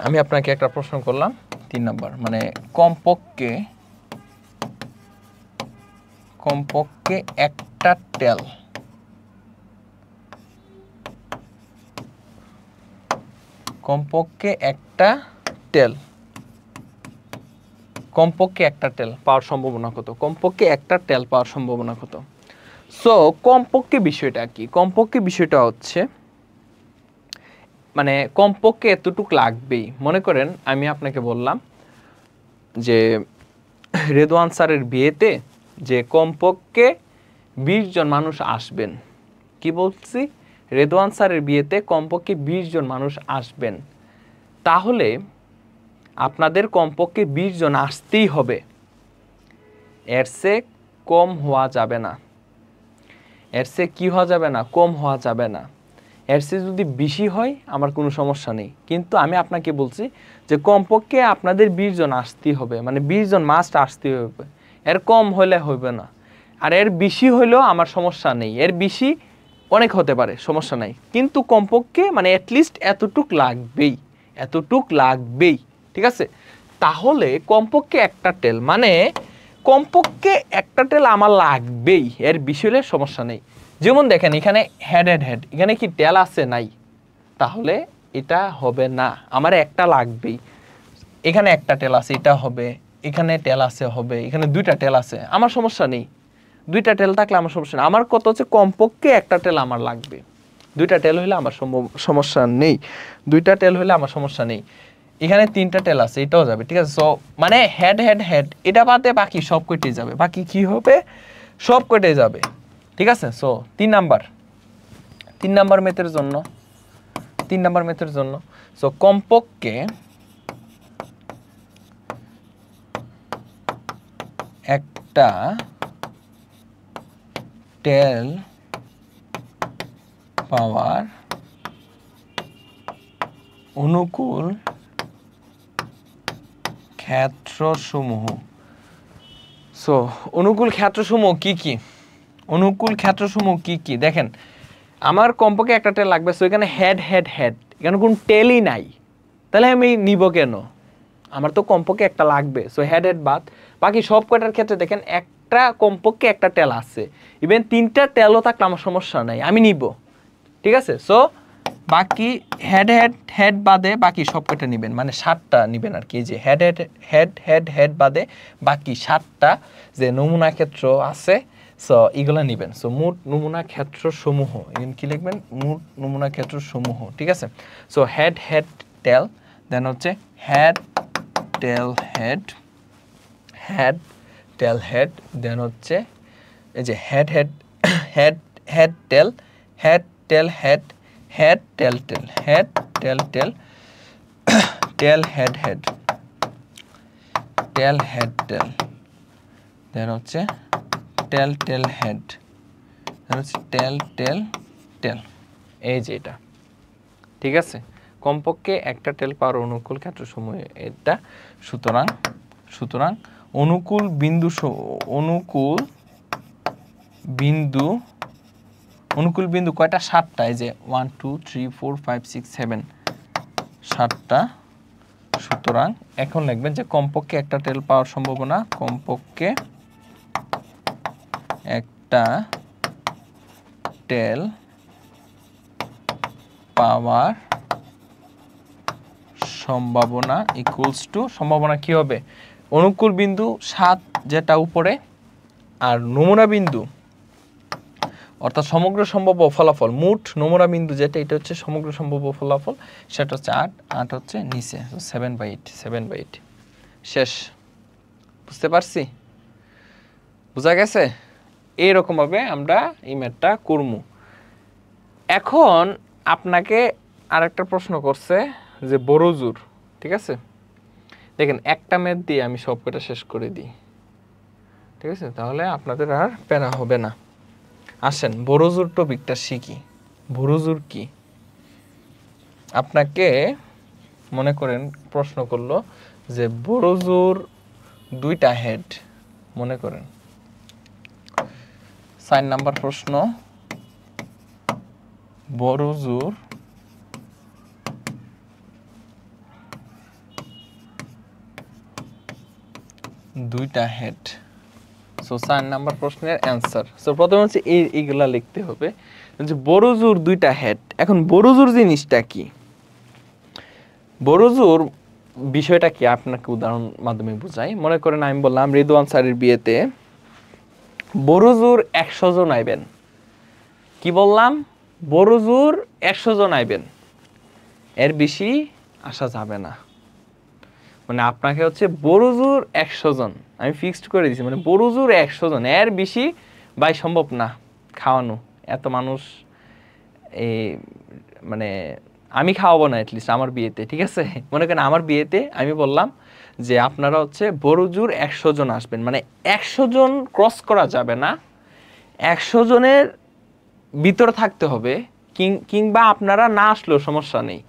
আমি আপনাকে একটা প্রশ্ন করলাম 3 নাম্বার, মানে কমপক্ষে একটা টেল, কমপক্ষে একটা টেল পাওয়ার সম্ভাবনা কত, কমপক্ষে একটা টেল পাওয়ার সম্ভাবনা কত? সো কমপক্ষে বিষয়টা কি, কমপক্ষে বিষয়টা হচ্ছে মানে কমপক্ষে এতটুক লাগবেই। মনে করেন আমি আপনাকে বললাম যে রেদওয়ান স্যারের বিয়েতে যে কমপক্ষে 20 জন মানুষ আসবেন, কি বলছি, রেদওয়ান স্যারের বিয়েতে কমপক্ষে 20 জন মানুষ আসবেন, তাহলে আপনাদের কমপক্ষে 20 জন আসতেই হবে, এর চেয়ে কম হওয়া যাবে না, এর চেয়ে কি হওয়া যাবে না, কম হওয়া যাবে না। এর চেয়ে যদি বেশি হয় আমার কোনো সমস্যা নেই, কিন্তু আমি আপনাকে বলছি যে কমপক্ষে আপনাদের 20 জন আসতেই হবে, মানে 20 জন মাস্ট আসতেই হবে, এর কম হলে হবে না, আর এর বেশি হইলেও আমার সমস্যা নেই, এর বেশি অনেক হতে পারে, সমস্যা নাই, কিন্তু কমপক্ষে মানে অ্যাটলিস্ট এতটুক লাগবেই, ঠিক আছে? তাহলে কমপক্ষে একটা টেল, মানে কমপক্ষে একটা টেল আমার লাগবেই, এর বেশি হলে সমস্যা নেই। যেমন দেখেন এখানে হেড, এখানে কি টেল আছে, নাই, তাহলে এটা হবে না, আমার একটা লাগবেই। এখানে একটা টেল আছে, এটা হবে, এখানে টেল আছে হবে, এখানে 2টা টেল আছে, আমার সমস্যা নেই, 2টা টেল থাকলে আমার সমস্যা নেই। আমার কত হচ্ছে কমপক্ষে একটা টেল আমার লাগবে, 2টা টেল হইলে আমার সমস্যা নেই, 2টা টেল হইলে আমার সমস্যা নেই। এখানে 3টা টেল আছে, এটাও যাবে, ঠিক আছে? সো মানে হেড এটা বাদে বাকি সব কয়টাই যাবে, বাকি কি হবে, সব কয়টাই যাবে, ঠিক আছে? সো 3 নাম্বার মেথের জন্য সো কমপক্ষে একটা টেল পাওয়ার অনুকূল ক্ষেত্রসমূহ। সো অনুকূল ক্ষেত্রসমূহ কি কি, দেখেন আমার কমপক্ষে একটা টেল লাগবে, সো এখানে হেড, এখানে কোনো টেলই নাই, তাহলে আমি নিব কেন, আমার তো কমপক্ষে একটা লাগবে। সো হেড বাদ বাকি সব কয়টার ক্ষেত্রে দেখেন একটা কমপক্ষে একটা টেল আছে, ইভেন 3টা টেলও থাকলে আমার সমস্যা নাই, আমি নিব, ঠিক আছে? সো বাকি হেড বাদে বাকি সব কয়টা নেবেন, মানে 7টা নেবেন আর কি, যে হেড বাদে বাকি 7টা যে নমুনা ক্ষেত্র আছে, সো এগুলো নেবেন। সো মোট নমুনা ক্ষেত্র সমূহ, কি লিখবেন, মোট নমুনা ক্ষেত্র সমূহ, ঠিক আছে? সো হেড টেল, দেন হচ্ছে হেড টেল হেড, দেন হচ্ছে এই যে head tail tail head tail head tail then হচ্ছে টেল হেড, দেন হচ্ছে টেল, এই যে এটা, ঠিক আছে? কমপক্ষে একটা টেল পাওয়ার অনুকূল ক্ষেত্রসমূহ এটা। সুতরাং অনুকূল বিন্দু কয়টা, 7টা, এই যে 1 2 3 4 5 6 7, 7টা, সুতরাং এখন লিখবেন যে কমপক্ষে একটা টেল পাওয়ার সম্ভাবনা, কমপক্ষে একটা টেল পাওয়ার সম্ভাবনা ইকুয়ালস টু, সম্ভাবনা কি হবে, অনুকূল বিন্দু 7 যেটা উপরে, আর নমুনা বিন্দু অর্থাৎ সমগ্র সম্ভাব্য ফলাফল, মোট নমুনা বিন্দু যেটা, এটা হচ্ছে সমগ্র সম্ভাব্য ফলাফল, সেটা হচ্ছে 8, 8 হচ্ছে নিচে, 7/8, 7/8 শেষ। বুঝতে পারছি? বুঝা গেছে? এইরকমভাবে আমরা এই ম্যাথটা করবো। এখন আপনাকে আরেকটা প্রশ্ন করছে যে বড় জোর, ঠিক আছে? দেখেন একটা ম্যাথ দিয়ে আমি সব কটা শেষ করে দিই, ঠিক আছে? তাহলে আপনাদের আর প্যারা হবে না। আসেন বড় জোর টপিকটা শিখি। বড় জোর কি? আপনাকে মনে করেন প্রশ্ন করলো যে বড় জোর 2টা হেড, মনে করেন 4 নাম্বার প্রশ্ন, বড় জোর 2টা হেড। সো 4 নাম্বার প্রশ্নের অ্যান্সার। সো প্রথমে হচ্ছে এইগুলা লিখতে হবে যে বড় জোর 2টা হেড। এখন বড় জোর জিনিসটা কি? বড় জোর বিষয়টা কি আপনাকে উদাহরণ মাধ্যমে বুঝাই। মনে করেন আমি বললাম রিদওয়ান স্যারের বিয়েতে বড় জোর 100 জন আইবেন। কি বললাম? বড় জোর 100 জন আইবেন, এর বেশি আসা যাবে না। মানে আপনাকে হচ্ছে বড় জোর 100 জন আমি ফিক্সড করে দিয়েছি, মানে বড় জোর 100 জন, এর বেশি ভাই সম্ভব না খাওয়ানো। এত মানুষ এই মানে আমি খাওয়াবো না অ্যাটলিস্ট আমার বিয়েতে, ঠিক আছে? মনে করেন আমার বিয়েতে আমি বললাম যে আপনারা হচ্ছে বড় জোর 100 জন আসবেন, মানে 100 জন ক্রস করা যাবে না, 100 জনের ভিতরে থাকতে হবে, কিংবা আপনারা না আসলেও সমস্যা নেই।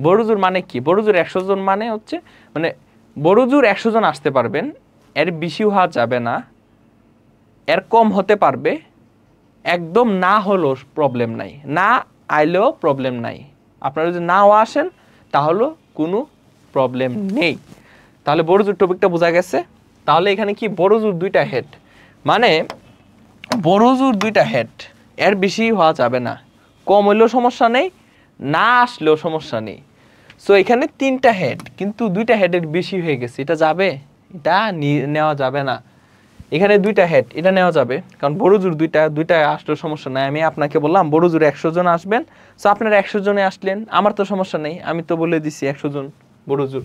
বড় জোর মানে কি? বড় জোর 100 জন মানে হচ্ছে মানে বড় জোর 100 জন আসতে পারবেন, এর বেশি হওয়া যাবে না, এর কম হতে পারবে, একদম না হলেও প্রবলেম নাই, না আইলেও প্রবলেম নাই। আপনারা যদি নাও আসেন তাহলেও কোনো প্রবলেম নেই। তাহলে বড় জোর টপিকটা বোঝা গেছে। তাহলে এখানে কি বড় জোর 2টা হেড, মানে বড় জোর 2টা হেড, এর বেশি হওয়া যাবে না, কম হইলেও সমস্যা নেই, না আসলেও সমস্যা নেই। সো এখানে 3টা হেড, কিন্তু 2টা হেডের বেশি হয়ে গেছে, এটা যাবে? এটা নেওয়া যাবে না। এখানে 2টা হেড, এটা নেওয়া যাবে, কারণ বড় জোর 2টা আসলেও সমস্যা নাই। আমি আপনাকে বললাম বড় জোর 100 জন আসবেন, সো আপনারা 100 জনে আসলেন, আমার তো সমস্যা নেই, আমি তো বলে দিছি 100 জন বড় জোর,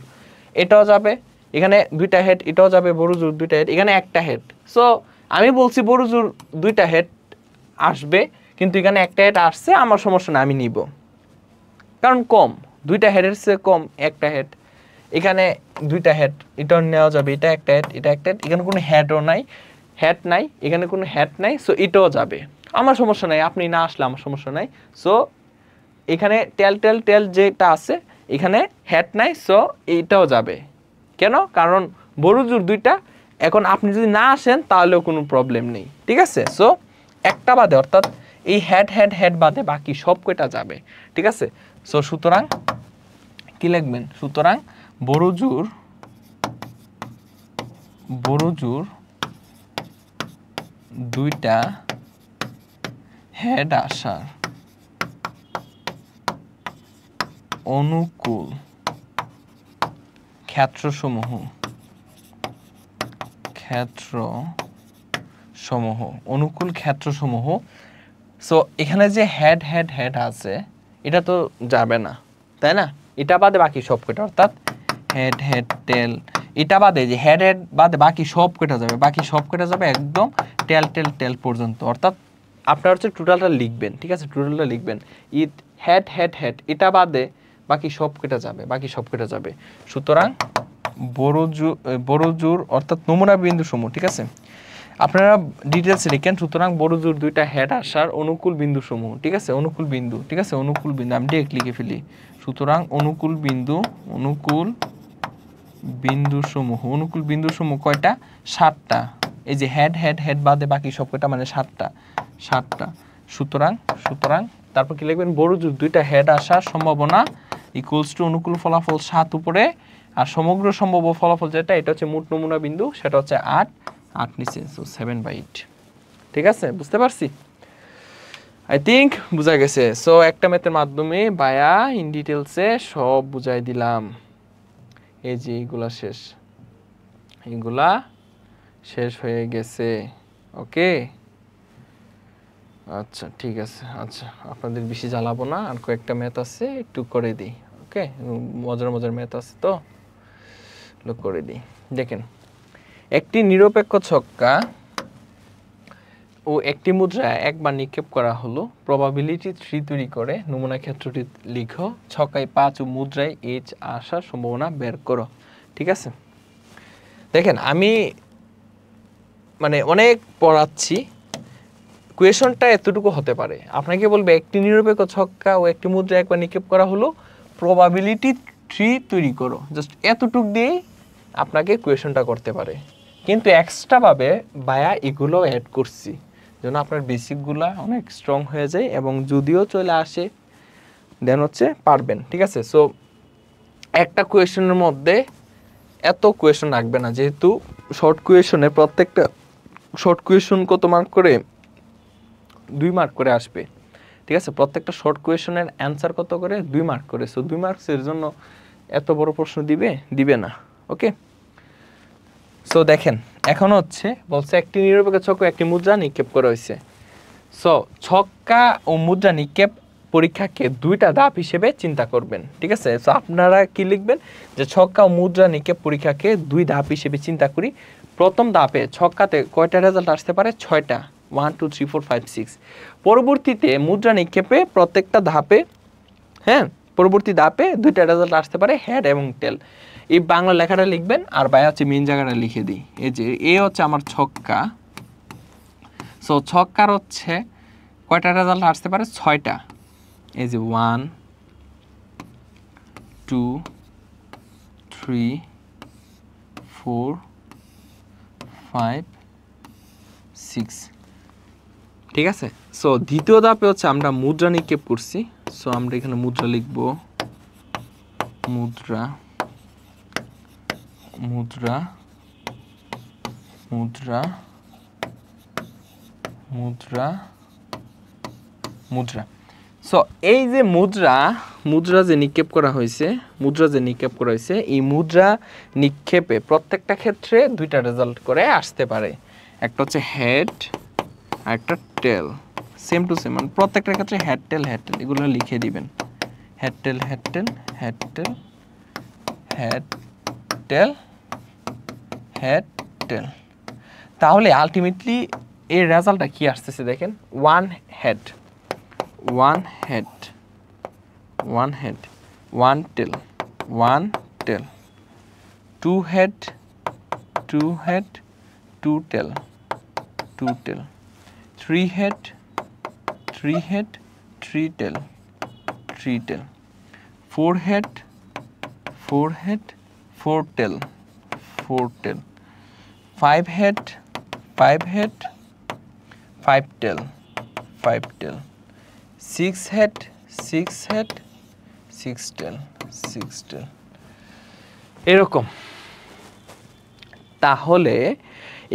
এটাও যাবে। এখানে 2টা হেড, এটাও যাবে, বড় জোর 2টা হেড, এখানে একটা হেড। সো আমি বলছি বড় জোর 2টা হেড আসবে, কিন্তু এখানে একটা হেড আসছে, আমার সমস্যা না, আমি নিব, কারণ কম, 2টা হেডের চেয়ে কম একটা হেড। এখানে 2টা হেড, এটাও নেওয়া যাবে, এটা একটা হেড, এটা একটা হেড, এখানে কোনো হেডও নাই, হেড নাই, এখানে কোনো হেড নাই, সো এটাও যাবে, আমার সমস্যা নাই, আপনি না আসলে আমার সমস্যা নাই। সো এখানে টেল যেটা আছে, এখানে হেড নাই, সো এইটাও যাবে। কেন? কারণ বড় জোর 2টা, এখন আপনি যদি না আসেন তাহলেও কোনো প্রবলেম নেই, ঠিক আছে? সো একটা বাদে, অর্থাৎ এই হেড বাদে বাকি সব কয়টা যাবে, ঠিক আছে? সো সুতরাং কি লিখবেন? সুতরাং বড় জোর 2টা হেড আসার অনুকূল ক্ষেত্রসমূহ অনুকূল ক্ষেত্রসমূহ। সো এখানে যে হেড আছে, এটা তো যাবে না, তাই না? এটা বাদে বাকি সব কটা, অর্থাৎ হেড টেল, এটা বাদে যে হেড বাদে বাকি সব কটা যাবে, বাকি সব কটা যাবে একদম টেল পর্যন্ত। অর্থাৎ আপনারা হচ্ছে টোটালটা লিখবেন, ঠিক আছে? টোটালটা লিখবেন, ইট হেড এটা বাদে বাকি সব কটা যাবে, সুতরাং বড় জোর অর্থাৎ নমুনা বিন্দু সমূহ, ঠিক আছে? আপনারা ডিটেলস লিখেন। সুতরাং বড় জোর 2টা হেড আসার অনুকূল বিন্দু সমূহ, ঠিক আছে? অনুকূল বিন্দু, ঠিক আছে? অনুকূল বিন্দু আমি ডিরেক্ট লিখে ফেলি। সুতরাং অনুকূল বিন্দু সমূহ কয়টা? 7টা। এই যে হেড বাদে বাকি সব কয়টা, মানে 7টা। সুতরাং তারপর কি লিখবেন? বড় জোর 2টা হেড আসার সম্ভাবনা ইকুয়ালস টু অনুকূল ফলাফল 7 উপরে আর সমগ্র সম্ভাব্য ফলাফল যেটা, এটা হচ্ছে মোট নমুনা বিন্দু, সেটা হচ্ছে 8 নিচে, সো 7/8। ঠিক আছে, বুঝতে পারছি? আই থিঙ্ক বুঝা গেছে। সো একটা ম্যাথের মাধ্যমে বায়া ইন ডিটেলসে সব বুঝাই দিলাম। এই যে এইগুলা শেষ, এইগুলা শেষ হয়ে গেছে। ওকে, আচ্ছা ঠিক আছে। আচ্ছা, আপনাদের বেশি জ্বালাবো না, আর কয়েকটা ম্যাথ আছে একটু করে দিই। ওকে, মজার মজার ম্যাথ আছে তো করে দিই। দেখেন, একটি নিরপেক্ষ ছক্কা ও একটি মুদ্রা একবার নিক্ষেপ করা হলো, প্রবাবিলিটি 3 তৈরি করে নমুনা ক্ষেত্রটি লিখো, ছক্কায় 5 ও মুদ্রায় H আসার সম্ভাবনা বের করো। ঠিক আছে, দেখেন আমি মানে অনেক পড়াচ্ছি, কোয়েশনটা এতটুকু হতে পারে। আপনাকে বলবে একটি নিরপেক্ষ ছক্কা ও একটি মুদ্রা একবার নিক্ষেপ করা হলো, প্রবাবিলিটি 3 তৈরি করো, জাস্ট এতটুকু দিয়ে আপনাকে কোয়েশনটা করতে পারে। কিন্তু এক্সট্রাভাবে বায়া এগুলো অ্যাড করছি যেন আপনার বেসিকগুলা অনেক স্ট্রং হয়ে যায়, এবং যদিও চলে আসে দেন হচ্ছে পারবেন। ঠিক আছে, সো একটা কোয়েশনের মধ্যে এত কোয়েশন রাখবে না, যেহেতু শর্ট কোয়েশনে প্রত্যেকটা শর্ট কোয়েশন কত মার্ক করে, 2 মার্ক করে আসবে। ঠিক আছে, প্রত্যেকটা শর্ট কোয়েশনের অ্যান্সার কত করে, 2 মার্ক করে। সো 2 মার্কসের জন্য এত বড় প্রশ্ন দিবে না। ওকে, সো দেখেন এখন হচ্ছে বলছে একটি নিরপেক্ষ ছক্কা একটি মুদ্রা নিক্ষেপ করা হয়েছে। সো ছক্কা ও মুদ্রা নিক্ষেপ পরীক্ষাকে 2টা ধাপ হিসেবে চিন্তা করবেন। ঠিক আছে, সো আপনারা কি লিখবেন যে ছক্কা ও মুদ্রা নিক্ষেপ পরীক্ষাকে 2 ধাপ হিসেবে চিন্তা করি। প্রথম ধাপে ছক্কাতে কয়টা রেজাল্ট আসতে পারে, 6টা, 1 2 3 4 5 6। পরবর্তীতে মুদ্রা নিক্ষেপে প্রত্যেকটা ধাপে, হ্যাঁ, পরবর্তী ধাপে 2টা রেজাল্ট আসতে পারে, হেড এবং টেল। এই বাংলা লেখাটা লিখবেন, আর বাই হচ্ছে মেইন জায়গাটা লিখে দিই। এই যে এ হচ্ছে আমার ছক্কা, সো ছক্কার হচ্ছে কয়টা রেজাল্ট আসতে পারে, 6টা। এই যে 1 2 3 4 5 6। ঠিক আছে, সো দ্বিতীয় ধাপে হচ্ছে আমরা মুদ্রা নিক্ষেপ করছি। সো আমরা এখানে মুদ্রা লিখব, মুদ্রা মুদ্রা মুদ্রা মুদ্রা মুদ্রা। সো এই যে মুদ্রা যে নিক্ষেপ করা হয়েছে, এই মুদ্রা নিক্ষেপে প্রত্যেকটা ক্ষেত্রে 2টা রেজাল্ট করে আসতে পারে। একটা হচ্ছে হেড আর একটা টেল, সেম টু সেম, মানে প্রত্যেকটা ক্ষেত্রে হেড টেল এগুলো লিখে দিবেন। Head tail head tail head tail head tail head টেল। তাহলে আলটিমেটলি এর রেজাল্টটা কি আসতেছে দেখেন, 1 হেড 1 হেড 1 হেড 1 টেল 1 টেল, 2 হেড 2 হেড 2 টেল 2 টেল, 3 হেড 3 হেড 3 টেল 3 টেল, 4 হেড 4 হেড 4 টেল 4 টেল, 5 হেড 5 হেড 5 টেল 5 টেল, 6 হেড 6 হেড 6 টেল 6 টেল, এরকম। তাহলে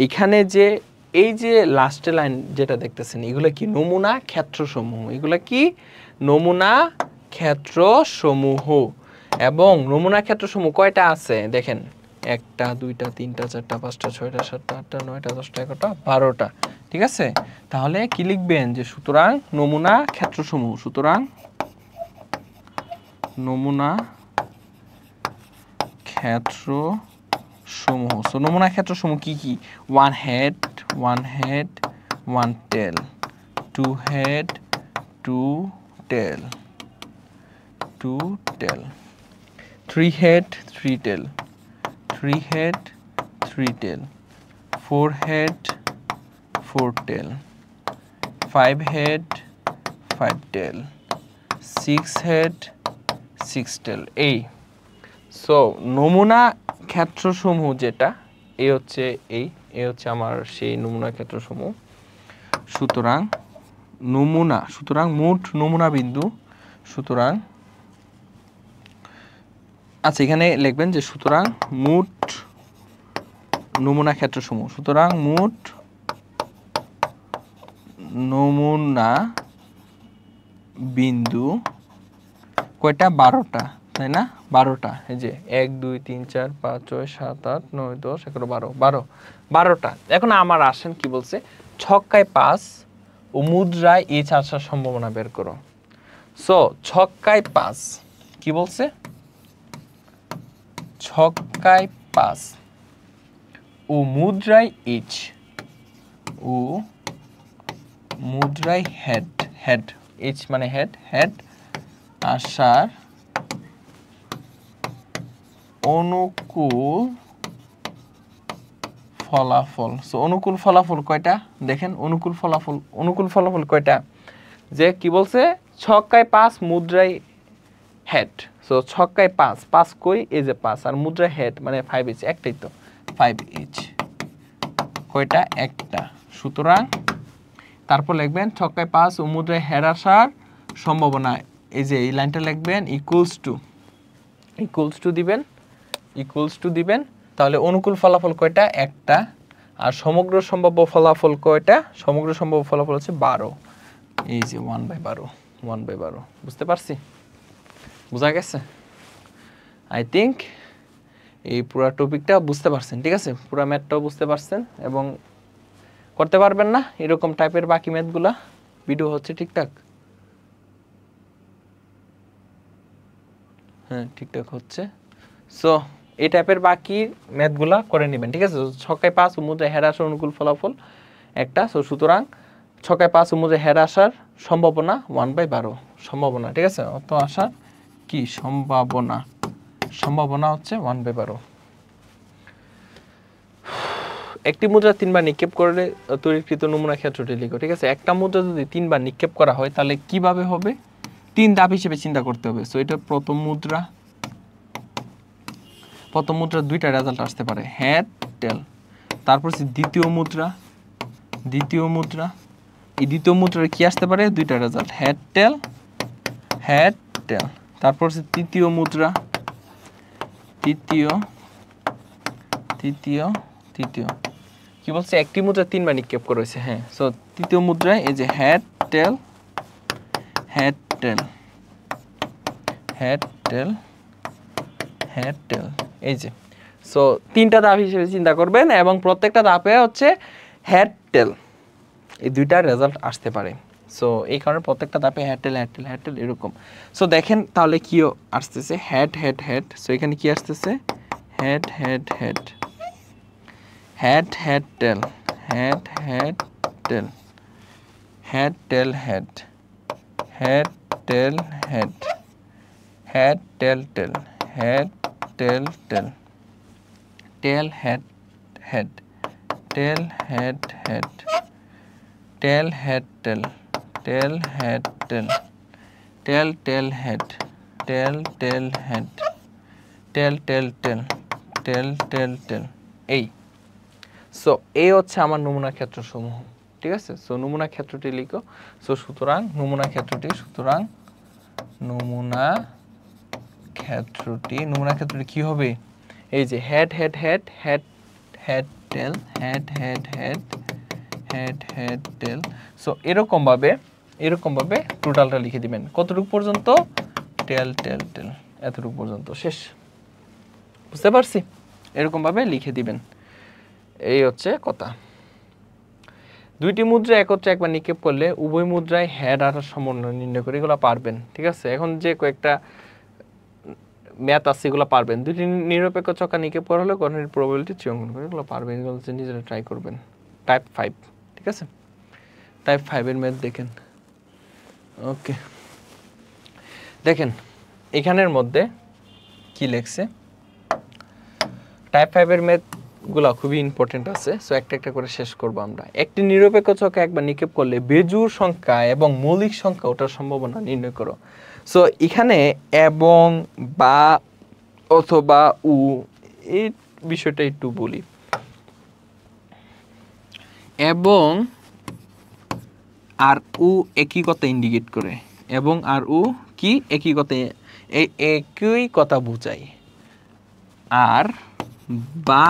এখানে যে এই যে লাস্টের লাইন যেটা দেখতেছেন, এগুলো কি নমুনা ক্ষেত্রসমূহ, এগুলো কি নমুনা ক্ষেত্রসমূহ। এবং নমুনা ক্ষেত্রসমূহ কয়টা আছে দেখেন, 1টা 2টা 3টা 4টা 5টা 6টা 7টা 8টা 9টা 10টা 11টা 12টা। ঠিক আছে, তাহলে কি লিখবেন যে সুতরাং নমুনা ক্ষেত্রসমূহ, সুতরাং নমুনা ক্ষেত্রসমূহ। সো নমুনা ক্ষেত্রসমূহ কি কি, 1 হেড 1 হেড 1 টেল, 2 হেড 2 টেল 2 টেল, 3 হেড 3 টেল 3 হেড 3 টেল, 4 হেড 4 টেল, 5 হেড 5 টেল, 6 হেড 6 টেল। এই সো নমুনা ক্ষেত্রসমূহ যেটা, এই হচ্ছে আমার সেই নমুনা ক্ষেত্রসমূহ। সুতরাং মোট নমুনা বিন্দু, সুতরাং আচ্ছা এখানে লিখবেন যে সুতরাং মোট নমুনা ক্ষেত্রসমূহ, সুতরাং মোট নমুনা বিন্দু কয়টা, 12টা, তাই না? 12টা, এই যে 1 2 3 4 5 6 7 8 9 10 11 12 12টা। এখন আমার আসেন কি বলছে, ছক্কায় 5 ও মুদ্রায় এইচ আসার সম্ভাবনা বের করো। সো ছক্কায় 5 কি বলছে, ছক্কায় 5 ও মুদ্রায় এইচ, ও মুদ্রায় হেড, হেড এইচ মানে হেড, হেড আসার অনুকূল ফলাফল। সো অনুকূল ফলাফল কয়টা দেখেন, অনুকূল ফলাফল কয়টা, যে কি বলছে ছক্কায় 5 মুদ্রায় হেড। সো ছক্কায় 5, 5 কই, এই যে 5, আর মুদ্রায় হেড মানে 5H, একটাই তো 5H, কয়টা, একটা। সুতরাং তারপর লিখবেন ছক্কায় 5 ও মুদ্রায় হেড আসার সম্ভাবনা, এই যে এই লাইনটা লিখবেন ইকুয়ালস টু দিবেন, তাহলে অনুকূল ফলাফল কয়টা, একটা। আর সমগ্র সম্ভাব্য ফলাফল কয়টা, সমগ্র সম্ভাব্য ফলাফল হচ্ছে 12, এই যে 1/12, বুঝতে পারছি, বোঝা গেছে? আই থিঙ্ক এই পুরো টপিকটা বুঝতে পারছেন, ঠিক আছে? পুরো ম্যাথটাও বুঝতে পারছেন এবং করতে পারবেন না এরকম টাইপের বাকি ম্যাথগুলা? ভিডিও হচ্ছে ঠিকঠাক? হ্যাঁ ঠিকঠাক হচ্ছে। সো এই টাইপের বাকি ম্যাথগুলা করে নেবেন, ঠিক আছে? ছক্কায় 5 ও মুদ্রায় হেড আসার অনুকূল ফলাফল একটা। সো সুতরাং ছক্কায় 5 ও মুদ্রায় হেড আসার সম্ভাবনা 1/12 সম্ভাবনা, ঠিক আছে? অত আসার কি সম্ভাবনা হচ্ছে 1/12। একটি মুদ্রা 3 বার নিক্ষেপ করলে তৈরিকৃত নমুনা ক্ষেত্রটি লিখো, ঠিক আছে? একটা মুদ্রা যদি 3 বার নিক্ষেপ করা হয় তাহলে কিভাবে হবে, 3 ধাপ হিসেবে চিন্তা করতে হবে। সো এটা প্রথম মুদ্রা, দুইটা রেজাল্ট আসতে পারে, হেড টেল। তারপর দ্বিতীয় মুদ্রা, এই দ্বিতীয় মুদ্রার কি আসতে পারে, দুইটা রেজাল্ট, হেড টেল। তারপর তৃতীয় মুদ্রা, তৃতীয় কি বলছে, একটি মুদ্রা 3 বার নিক্ষেপ করেছে। হ্যাঁ, সো তৃতীয় মুদ্রায় এই যে হেড টেল, এই যে। সো 3টা ধাপ হিসেবে চিন্তা করবেন এবং প্রত্যেকটা ধাপে হচ্ছে হেড টেল, এই দুইটা রেজাল্ট আসতে পারে। সো এই কারণে প্রত্যেকটা ধাপে হেড টেল এরকম। সো দেখেন তাহলে কি আসতেছে, হেড। সো এখানে কি আসতেছে, হেড টেল, এই। সো এই হচ্ছে আমার নমুনা ক্ষেত্র সমূহ, ঠিক আছে? সো নমুনা ক্ষেত্রটি লিখো। সো সুতরাং নমুনা ক্ষেত্রটি কি হবে, এই যে হেড টেল। সো এরকম ভাবে টোটালটা লিখে দিবেন, কতটুকু পর্যন্ত, টেল এতটুকু পর্যন্ত, শেষ। বুঝতে পারছি? এরকম ভাবে লিখে দিবেন, এই হচ্ছে কথা। দুইটি মুদ্রা একত্রে একবার নিক্ষেপ করলে উভয় মুদ্রায় হেড আর সমন্বয় নির্ণয় করে, এগুলো পারবেন, ঠিক আছে? এখন যে কয়েকটা ম্যাথ আছে এগুলো পারবেন। দুইটি নিরপেক্ষ ছক্কা নিক্ষেপ করা হলে গণের প্রবাবিলিটি চিহ্ন করে, এগুলো পারবেন, এগুলো নিজেরা ট্রাই করবেন। টাইপ 5, ঠিক আছে? টাইপ 5 এর ম্যাথ দেখেন। ওকে, দেখেন এখানের মধ্যে কি লেখছে, টাইপ 5 এর ম্যাথগুলো খুবই ইম্পর্টেন্ট আছে। সো একটা করে শেষ করব আমরা। একটি নিরপেক্ষ ছক্কা একবার নিক্ষেপ করলে বেজোড় সংখ্যা এবং মৌলিক সংখ্যা ওটার সম্ভাবনা নির্ণয় করো। সো এখানে এবং বা অথবা উ, এই বিষয়টা একটু বলি। এবং আর উ একই কথা ইন্ডিকেট করে, এবং আর উ কি একই কথা, একই কথা বোঝায়। আর বা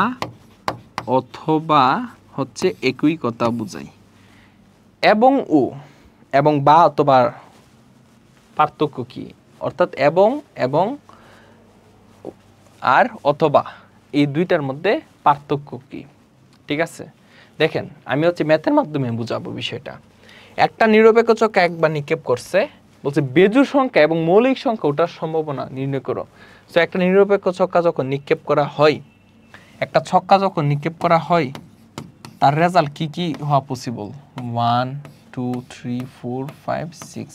অথবা হচ্ছে একই কথা বোঝায়। এবং ও এবং বা অথবা পার্থক্য কি, অর্থাৎ এবং আর অথবা এই দুইটার মধ্যে পার্থক্য কি? ঠিক আছে, দেখেন আমি হচ্ছে ম্যাথের মাধ্যমে বুঝাবো বিষয়টা। একটা নিরপেক্ষ ছক্কা একবার নিক্ষেপ করছে, বলছে বেজোড় সংখ্যা এবং মৌলিক সংখ্যা ওটার সম্ভাবনা নির্ণয় করো। সো একটা নিরপেক্ষ ছক্কা যখন নিক্ষেপ করা হয়, একটা ছক্কা যখন নিক্ষেপ করা হয়, তার রেজাল্ট কি কি হওয়া পসিবল? 1 2 3 4 5 6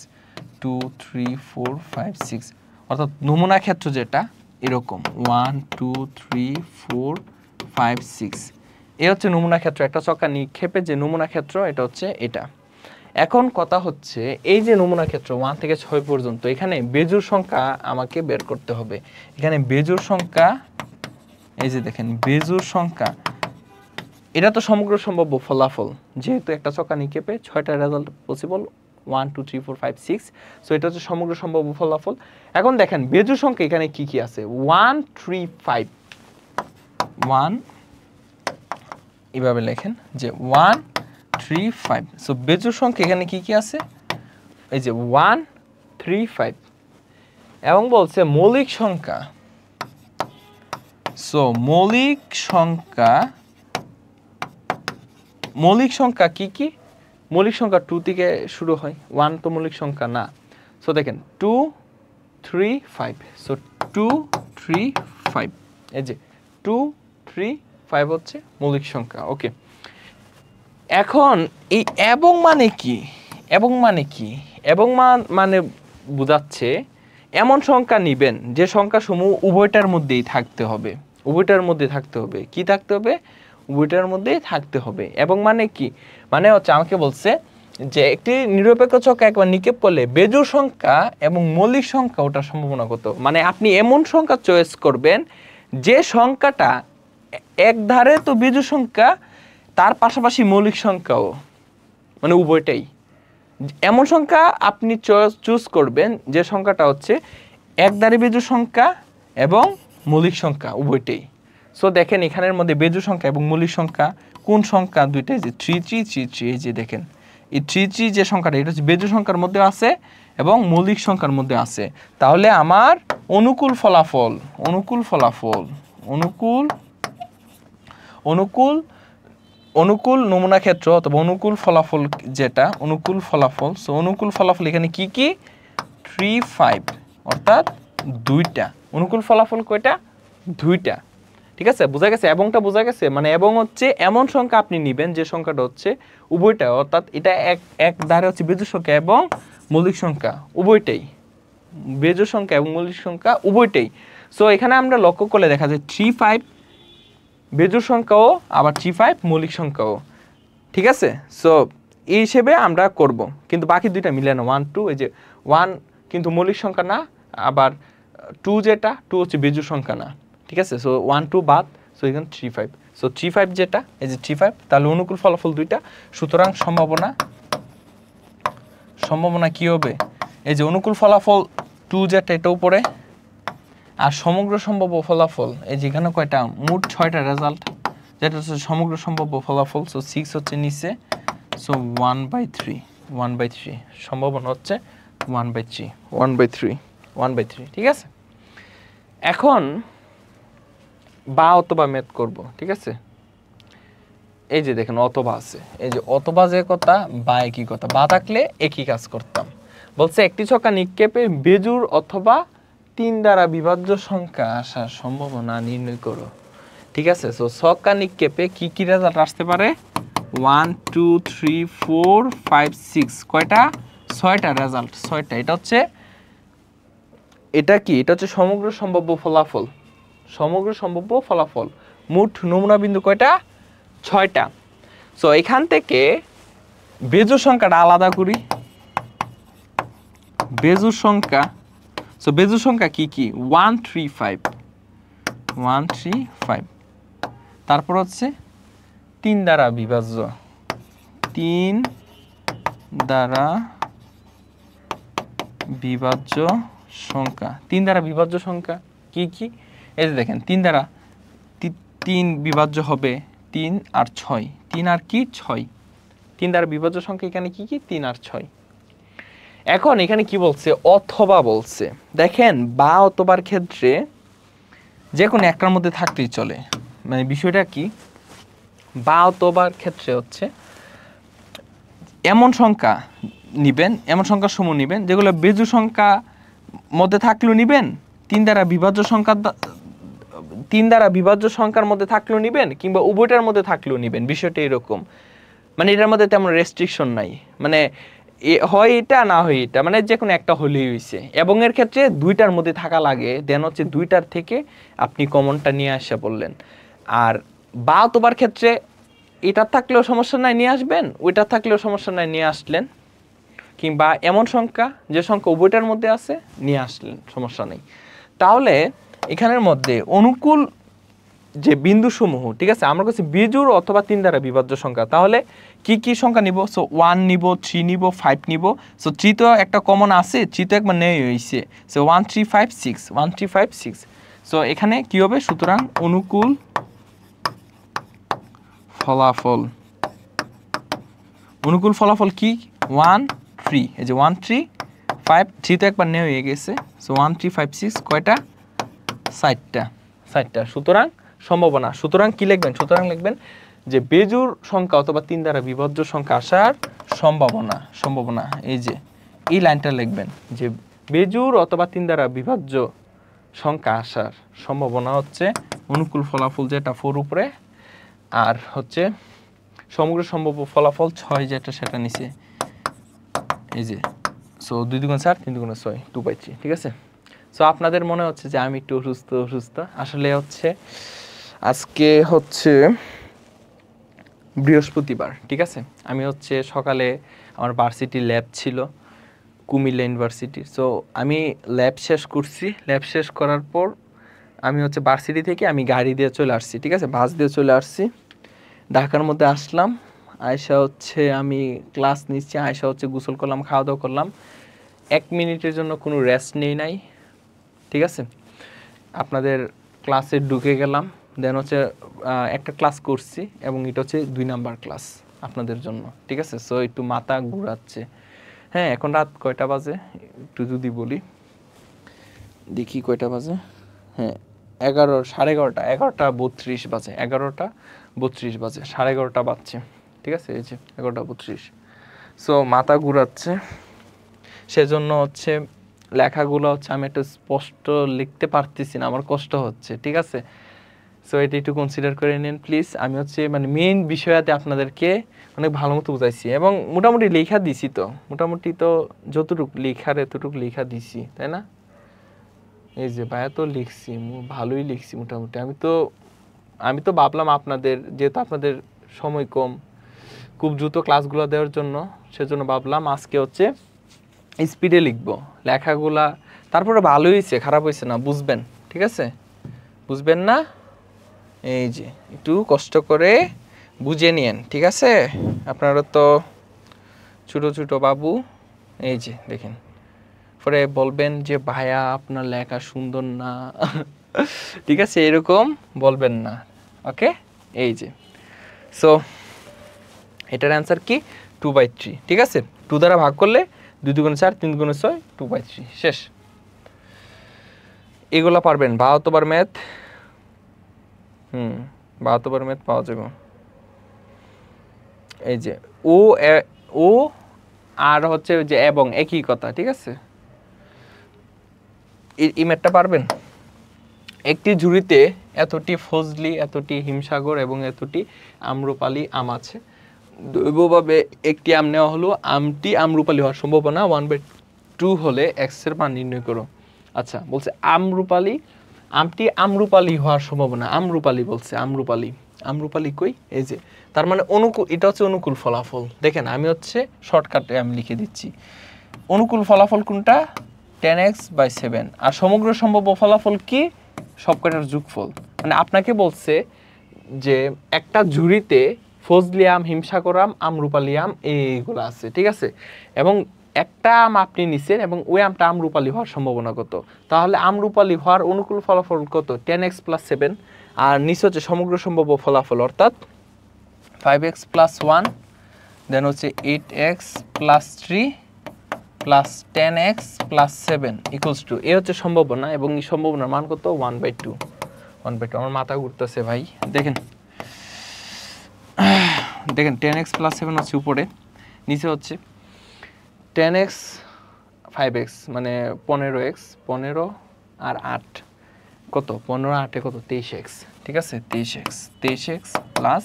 2 3 4 5 6, অর্থাৎ নমুনা ক্ষেত্র যেটা এরকম 1 2 3 4 5 6, এ হচ্ছে নমুনা ক্ষেত্র। একটা ছক্কা নিক্ষেপে যে নমুনা ক্ষেত্র এটা হচ্ছে এটা। এখন কথা হচ্ছে এই যে নমুনা ক্ষেত্র 1 থেকে 6 পর্যন্ত, এখানে বেজোড় সংখ্যা আমাকে বের করতে হবে। এখানে বেজোড় সংখ্যা, এই যে দেখেন বেজোড় সংখ্যা, এটা তো সমগ্র সম্ভাব্য ফলাফল, যেহেতু একটা ছক্কা নিক্ষেপে 6টা রেজাল্ট পসিবল 1 2 3 4 5 6, সো এটা হচ্ছে সমগ্র সম্ভাব্য ফলাফল। এখন দেখেন বেজোড় সংখ্যা এখানে কি কি আছে, 1 3 5, 1 এভাবে লেখেন যে 1 3 5, সো বেজোড় সংখ্যা এখানে কি কি আছে, এই যে 1 3 5, এবং বলছে মৌলিক সংখ্যা, সো মৌলিক সংখ্যা কি কি, মৌলিক সংখ্যা 2 থেকে শুরু হয়, 1 তো মৌলিক সংখ্যা না। সো দেখেন 2 3 5, সো 2 3 5, এই যে 2 3 5 হচ্ছে মৌলিক সংখ্যা। ওকে, এখন এই এবং মানে কি, এবং মানে কি, এবং মানে বোঝাচ্ছে এমন সংখ্যা নিবেন যে সংখ্যা সমূহ উভয়টার মধ্যেই থাকতে হবে, উভয়টার মধ্যে থাকতে হবে। কি থাকতে হবে? উভয়টার মধ্যেই থাকতে হবে। এবং মানে কি, মানে হচ্ছে আমাকে বলছে যে একটি নিরপেক্ষ ছক্কা একবার নিক্ষেপ করলে বেজোড় সংখ্যা এবং মৌলিক সংখ্যা ওটার সম্ভাবনা কত। মানে আপনি এমন সংখ্যা চয়েস করবেন যে সংখ্যাটা এক ধারে তো বেজোড় সংখ্যা, তার পাশাপাশি মৌলিক সংখ্যাও, মানে উভয়টাই। এমন সংখ্যা আপনি চুজ করবেন যে সংখ্যাটা হচ্ছে একধারে বেজোড় সংখ্যা এবং মৌলিক সংখ্যা উভয়টাই। সো দেখেন এখানের মধ্যে বেজোড় সংখ্যা এবং মৌলিক সংখ্যা কোন সংখ্যা, দুইটাই যে 3 3 3 3, এই যে দেখেন এই 3 3 যে সংখ্যাটা এটা হচ্ছে বেজোড় সংখ্যার মধ্যে আছে এবং মৌলিক সংখ্যার মধ্যে আছে। তাহলে আমার অনুকূল ফলাফল, অনুকূল নমুনা ক্ষেত্র অথবা অনুকূল ফলাফল যেটা অনুকূল ফলাফল, সো অনুকূল ফলাফল এখানে কি কি 3 5, অর্থাৎ দুইটা অনুকূল ফলাফল। কয়টা? দুইটা। ঠিক আছে, বোঝা গেছে? এবংটা বোঝা গেছে? মানে এবং হচ্ছে এমন সংখ্যা আপনি নেবেন যে সংখ্যাটা হচ্ছে উভয়টা, অর্থাৎ এটা এক ধারে হচ্ছে বেজোড় সংখ্যা এবং মৌলিক সংখ্যা উভয়টাই, বেজোড় সংখ্যা এবং মৌলিক সংখ্যা উভয়টাই। সো এখানে আমরা লক্ষ্য করলে দেখা যায় 3 5 বেজোড় সংখ্যাও আবার 3 5 মৌলিক সংখ্যাও। ঠিক আছে, সো এই হিসেবে আমরা করব, কিন্তু বাকি দুইটা মিলে না। 1 2, এই যে 1 কিন্তু মৌলিক সংখ্যা না, আবার 2 যেটা 2 হচ্ছে বেজোড় সংখ্যা না। ঠিক আছে, সো 1 2 বাদ, সো এখানে 3 5, সো 3 5 যেটা এই যে 3 5, তাহলে অনুকূল ফলাফল দুইটা। সুতরাং সম্ভাবনা কি হবে, এই যে অনুকূল ফলাফল 2 যেটা এটা উপরে, আর সমগ্র সম্ভাব্য ফলাফল এই যে এখানে কয়টা, মোট 6টা রেজাল্ট, যেটা হচ্ছে সমগ্র সম্ভাব্য ফলাফল। সো 6 হচ্ছে নিচে, সো 1/3 সম্ভাবনা হচ্ছে 1/3। ঠিক আছে, এখন বা অথবা ম্যাথ করব। ঠিক আছে, এই যে দেখেন অথবা আছে, এই যে অথবা যে কথা বা একই কথা, বা থাকলে একই কাজ করতাম। বলছে একটি ছক্কা নিক্ষেপে বেজোড় অথবা 3 দ্বারা বিভাজ্য সংখ্যা আসার সম্ভাবনা নির্ণয় করো। ঠিক আছে, সো ছক্কা নিক্ষেপে কি কি রেজাল্ট আসতে পারে, 1 2 3 4 5 6, কয়টা, 6টা রেজাল্ট, 6টা। এটা হচ্ছে সমগ্র সম্ভাব্য ফলাফল। মোট নমুনা বিন্দু কয়টা, 6টা। সো এখান থেকে বেজোড় সংখ্যাটা আলাদা করি। বেজোড় সংখ্যা কি কি, 1 3 5, তারপর হচ্ছে 3 দ্বারা বিভাজ্য, 3 দ্বারা বিভাজ্য সংখ্যা কি কি, এই যে দেখেন 3 দ্বারা 3 বিভাজ্য হবে 3 আর 6, 3 আর কি 6, 3 দ্বারা বিভাজ্য সংখ্যা এখানে কি কি 3 আর 6। এখন এখানে কি বলছে, অথবা বলছে, দেখেন বা অথবার ক্ষেত্রে যে কোনো একটার মধ্যে থাকতেই চলে। মানে বিষয়টা কি, বা অথবার ক্ষেত্রে হচ্ছে এমন সংখ্যা নিবেন, এমন সংখ্যার সমূহ নিবেন যেগুলো বেজোড় সংখ্যা মধ্যে থাকলেও নিবেন, 3 দ্বারা বিভাজ্য সংখ্যার মধ্যে থাকলেও নিবেন, কিংবা উভয়টার মধ্যে থাকলেও নিবেন। বিষয়টা এরকম, মানে এটার মধ্যে তেমন রেস্ট্রিকশন নাই, মানে হয় এটা না হয় এটা, মানে যে কোনো একটা হলেই হয়েছে। এবং এর ক্ষেত্রে 2টার মধ্যে থাকা লাগে, দেন হচ্ছে 2টার থেকে আপনি কমনটা নিয়ে আসা বললেন। আর বা অথবার ক্ষেত্রে এটার থাকলেও সমস্যা নাই নিয়ে আসবেন, ওইটার থাকলেও সমস্যা নাই নিয়ে আসলেন, কিংবা এমন সংখ্যা যে সংখ্যা উভয়টার মধ্যে আছে নিয়ে আসলেন, সমস্যা নেই। তাহলে এখানের মধ্যে অনুকূল যে বিন্দু সমূহ, ঠিক আছে, আমরা কাছে বিজোড় অথবা 3 দ্বারা বিভাজ্য সংখ্যা, তাহলে কি কি সংখ্যা নিব? সো 1 নিব, 3 নিব, 5 নিব। সো 3 তো একটা কমন আছে, 3 তো একবার নেই হয়েছে। সো 1 3 5 6, 1 3 5 6। সো এখানে কি হবে, সুতরাং অনুকূল ফলাফল, অনুকূল ফলাফল কি 1 3, এই যে 1 3 5, 3 তো একবার নেই হয়ে গেছে। সো 1 3 5 6 কয়টা, 60টা। সুতরাং সম্ভাবনা, সুতরাং কি লিখবেন, সুতরাং লিখবেন যে বেজোড় সংখ্যা অথবা 3 দ্বারা বিভাজ্য সংখ্যা আসার সম্ভাবনা, এই যে এই লাইনটা লিখবেন যে বেজোড় অথবা 3 দ্বারা বিভাজ্য সংখ্যা আসার সম্ভাবনা হচ্ছে অনুকূল ফলাফল যেটা 4 উপরে, আর হচ্ছে সমগ্র সম্ভাব্য ফলাফল 6 যেটা সেটা নিচে, এই যে। সো 2 2 4, 3 2 6, 2/3, ঠিক আছে। সো আপনাদের মনে হচ্ছে যে আমি একটু অসুস্থ, আসলে হচ্ছে আজকে হচ্ছে বৃহস্পতিবার, ঠিক আছে। আমি হচ্ছে সকালে আমার ভার্সিটি ল্যাব ছিল, কুমিল্লা ইউনিভার্সিটি। সো আমি ল্যাব শেষ করছি, ল্যাব শেষ করার পর আমি হচ্ছে ভার্সিটি থেকে আমি গাড়ি দিয়ে চলে আসছি, ঠিক আছে, বাস দিয়ে চলে আসছি, ঢাকার মধ্যে আসলাম। আয়সা হচ্ছে আমি ক্লাস নিচ্ছি, আয়সা হচ্ছে গোসল করলাম, খাওয়া দাওয়া করলাম, 1 মিনিটের জন্য কোনো রেস্ট নেই নাই, ঠিক আছে। আপনাদের ক্লাসে ঢুকে গেলাম, দেন হচ্ছে একটা ক্লাস করছি, এবং এটা হচ্ছে 2 নাম্বার ক্লাস আপনাদের জন্য, ঠিক আছে। সো একটু মাথা ঘুরাচ্ছে। হ্যাঁ, এখন রাত কয়টা বাজে একটু যদি বলি, দেখি কয়টা বাজে, হ্যাঁ 11:32 বাজে, 11:32 বাজে, 11:30 বাজছে, ঠিক আছে, এই যে 11:32। সো মাথা ঘুরাচ্ছে, সেজন্য হচ্ছে লেখাগুলো হচ্ছে আমি একটু স্পষ্ট লিখতে পারতেছি না, আমার কষ্ট হচ্ছে, ঠিক আছে। সো এটা একটু কনসিডার করে নিন প্লিজ। আমি হচ্ছে মানে মেইন বিষয়াতে আপনাদেরকে অনেক ভালো মতো বুঝাইছি, এবং মোটামুটি লেখা দিছি, তো মোটামুটি তো যতটুকু লেখার এতটুকু লেখা দিছি, তাই না? এই যে ভাইয়া তো লিখছি, ভালোই লিখছি মোটামুটি। আমি তো ভাবলাম আপনাদের, যেহেতু আপনাদের সময় কম, খুব দ্রুত ক্লাসগুলো দেওয়ার জন্য, সেজন্য ভাবলাম আজকে হচ্ছে স্পিডে লিখবো লেখাগুলা। তারপরে ভালো হয়েছে, খারাপ হয়েছে না, বুঝবেন, ঠিক আছে, বুঝবেন না, এই যে একটু কষ্ট করে বুঝে নিয়েন, ঠিক আছে। আপনারা তো ছোট ছোট বাবু, এই যে দেখেন, পরে বলবেন যে ভাইয়া আপনার লেখা সুন্দর না ঠিক আছে, এরকম বলবেন না, ওকে। এই যে সো এটার অ্যান্সার কি 2/3, ঠিক আছে। 2 দ্বারা ভাগ করলে 2 2 4, 3 2 6, 2/3, শেষ। এগুলো পারবেন, 72 ম্যাথ, 72 ম্যাথ পাওয়া যাবে। এই যে ও আর হচ্ছে যে এবং একই কথা, ঠিক আছে। এই ম্যাথটা পারবেন। একটি ঝুড়িতে এতটি ফজলি, এতটি হিমসাগর এবং এতটি আম্রপালি আম আছে। দৈবভাবে একটি আম নেওয়া হলো, আমটি আম্রপালি হওয়ার সম্ভাবনা 1/2 হলে এক্স এর মান নির্ণয় করো। আচ্ছা, বলছে আমটি আম্রপালি হওয়ার সম্ভাবনা, আম্রপালি বলছে, আম্রপালি কই, এই যে, তার মানে অনুকূল, এটা হচ্ছে অনুকূল ফলাফল। দেখেন আমি হচ্ছে শর্টকাটে আমি লিখে দিচ্ছি, অনুকূল ফলাফল কোনটা, 10x/7, আর সমগ্র সম্ভাব্য ফলাফল কি, সবকটার যোগফল। মানে আপনাকে বলছে যে একটা ঝুড়িতে ফজলি আম, হিমসাগর আম, আমরুপালি আম এইগুলো আছে, ঠিক আছে, এবং একটা আম আপনি নিছেন এবং ওই আমটা আমরুপালি হওয়ার সম্ভাবনা কত, তাহলে আমরুপালি হওয়ার অনুকূল ফলাফল কত, 10x + 7। আর নিচে হচ্ছে সমগ্র সম্ভাব্য ফলাফল, অর্থাৎ 5x + 1, দেন হচ্ছে 8x + 3 প্লাস 10x + 7 = এ হচ্ছে সম্ভাবনা, এবং এই সম্ভাবনার মান কত 1/2। আমার মাথা ঘুরতেছে ভাই। দেখেন 10x + 7 হচ্ছে উপরে, নিচে হচ্ছে 10x 5x মানে 15x, 15 আর 8 কত, 15 আর 8 কত 23x, ঠিক আছে। 23x প্লাস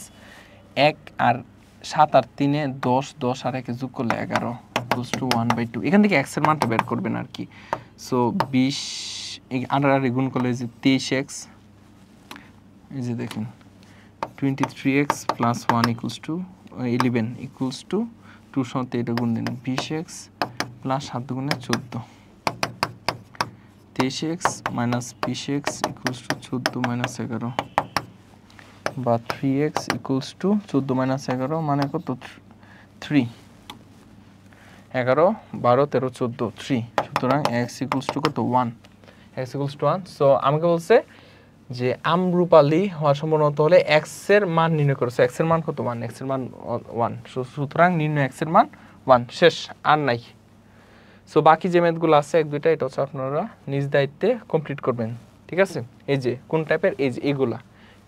1 আর 7 আর 3 10, 10 আর 1 যোগ করলে 11 = 1/2। এখান থেকে x এর মানটা বের করবেন আর কি। সো 20 আর গুণ করলে যে 23x, এই যে দেখেন 23x + 1 = 11 = 2 সাথে এটা গুণ দিন 20x + 7 গুণে 14, 23x - 20x = 14 - 11, বা 3x = 14 - 11 মানে কত 3, 11 12 13 14 3, সুতরাং x = কত 1, x = 1। সো আমাকে বলছে যে আমরুপালি হওয়ার সম্ভাবনা হলে x এর মান নির্ণয় করছে, x এর মান কত 1, x এর মান 1, সুতরাং নির্ণয় x এর মান 1, শেষ, আর নাই। সো বাকি যে ম্যাথগুলো আছে 1-2টা, এটা হচ্ছে আপনারা নিজ দায়িত্বে কমপ্লিট করবেন, ঠিক আছে। এই যে কোন টাইপের, এই যে এগুলা,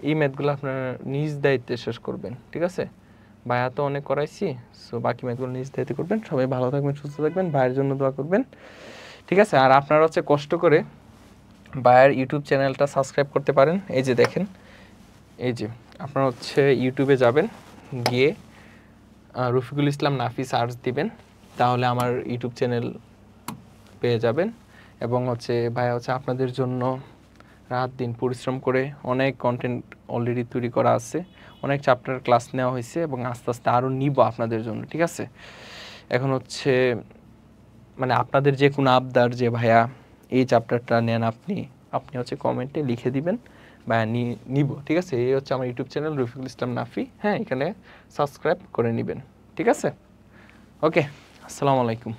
এই ম্যাথগুলো আপনারা নিজ দায়িত্বে শেষ করবেন, ঠিক আছে। ভাইয়া তো অনেক করাইছি, সো বাকি ম্যাথগুলো নিজ দায়িত্বে করবেন। সবাই ভালো থাকবেন, সুস্থ থাকবেন, ভাইয়ের জন্য দোয়া করবেন, ঠিক আছে। আর আপনারা হচ্ছে কষ্ট করে ভাইয়ের ইউটিউব চ্যানেলটা সাবস্ক্রাইব করতে পারেন। এই যে দেখেন, এই যে আপনারা হচ্ছে ইউটিউবে যাবেন, গিয়ে রফিকুল ইসলাম নাফি সার্চ দিবেন, তাহলে আমার ইউটিউব চ্যানেল পেয়ে যাবেন। এবং হচ্ছে ভাইয়া হচ্ছে আপনাদের জন্য রাত দিন পরিশ্রম করে অনেক কন্টেন্ট অলরেডি তৈরি করা আছে, অনেক চ্যাপ্টার ক্লাস নেওয়া হয়েছে, এবং আস্তে আস্তে আরও নিব আপনাদের জন্য, ঠিক আছে। এখন হচ্ছে মানে আপনাদের যে কোনো আবদার যে ভাইয়া এই চ্যাপ্টারটা নেন, আপনি হচ্ছে কমেন্টে লিখে দিবেন, ভাইয়া নিব, ঠিক আছে। এই হচ্ছে আমার ইউটিউব চ্যানেল রফিকুল ইসলাম নাফি, হ্যাঁ, এখানে সাবস্ক্রাইব করে নেবেন, ঠিক আছে। ওকে, আসসালামু আলাইকুম।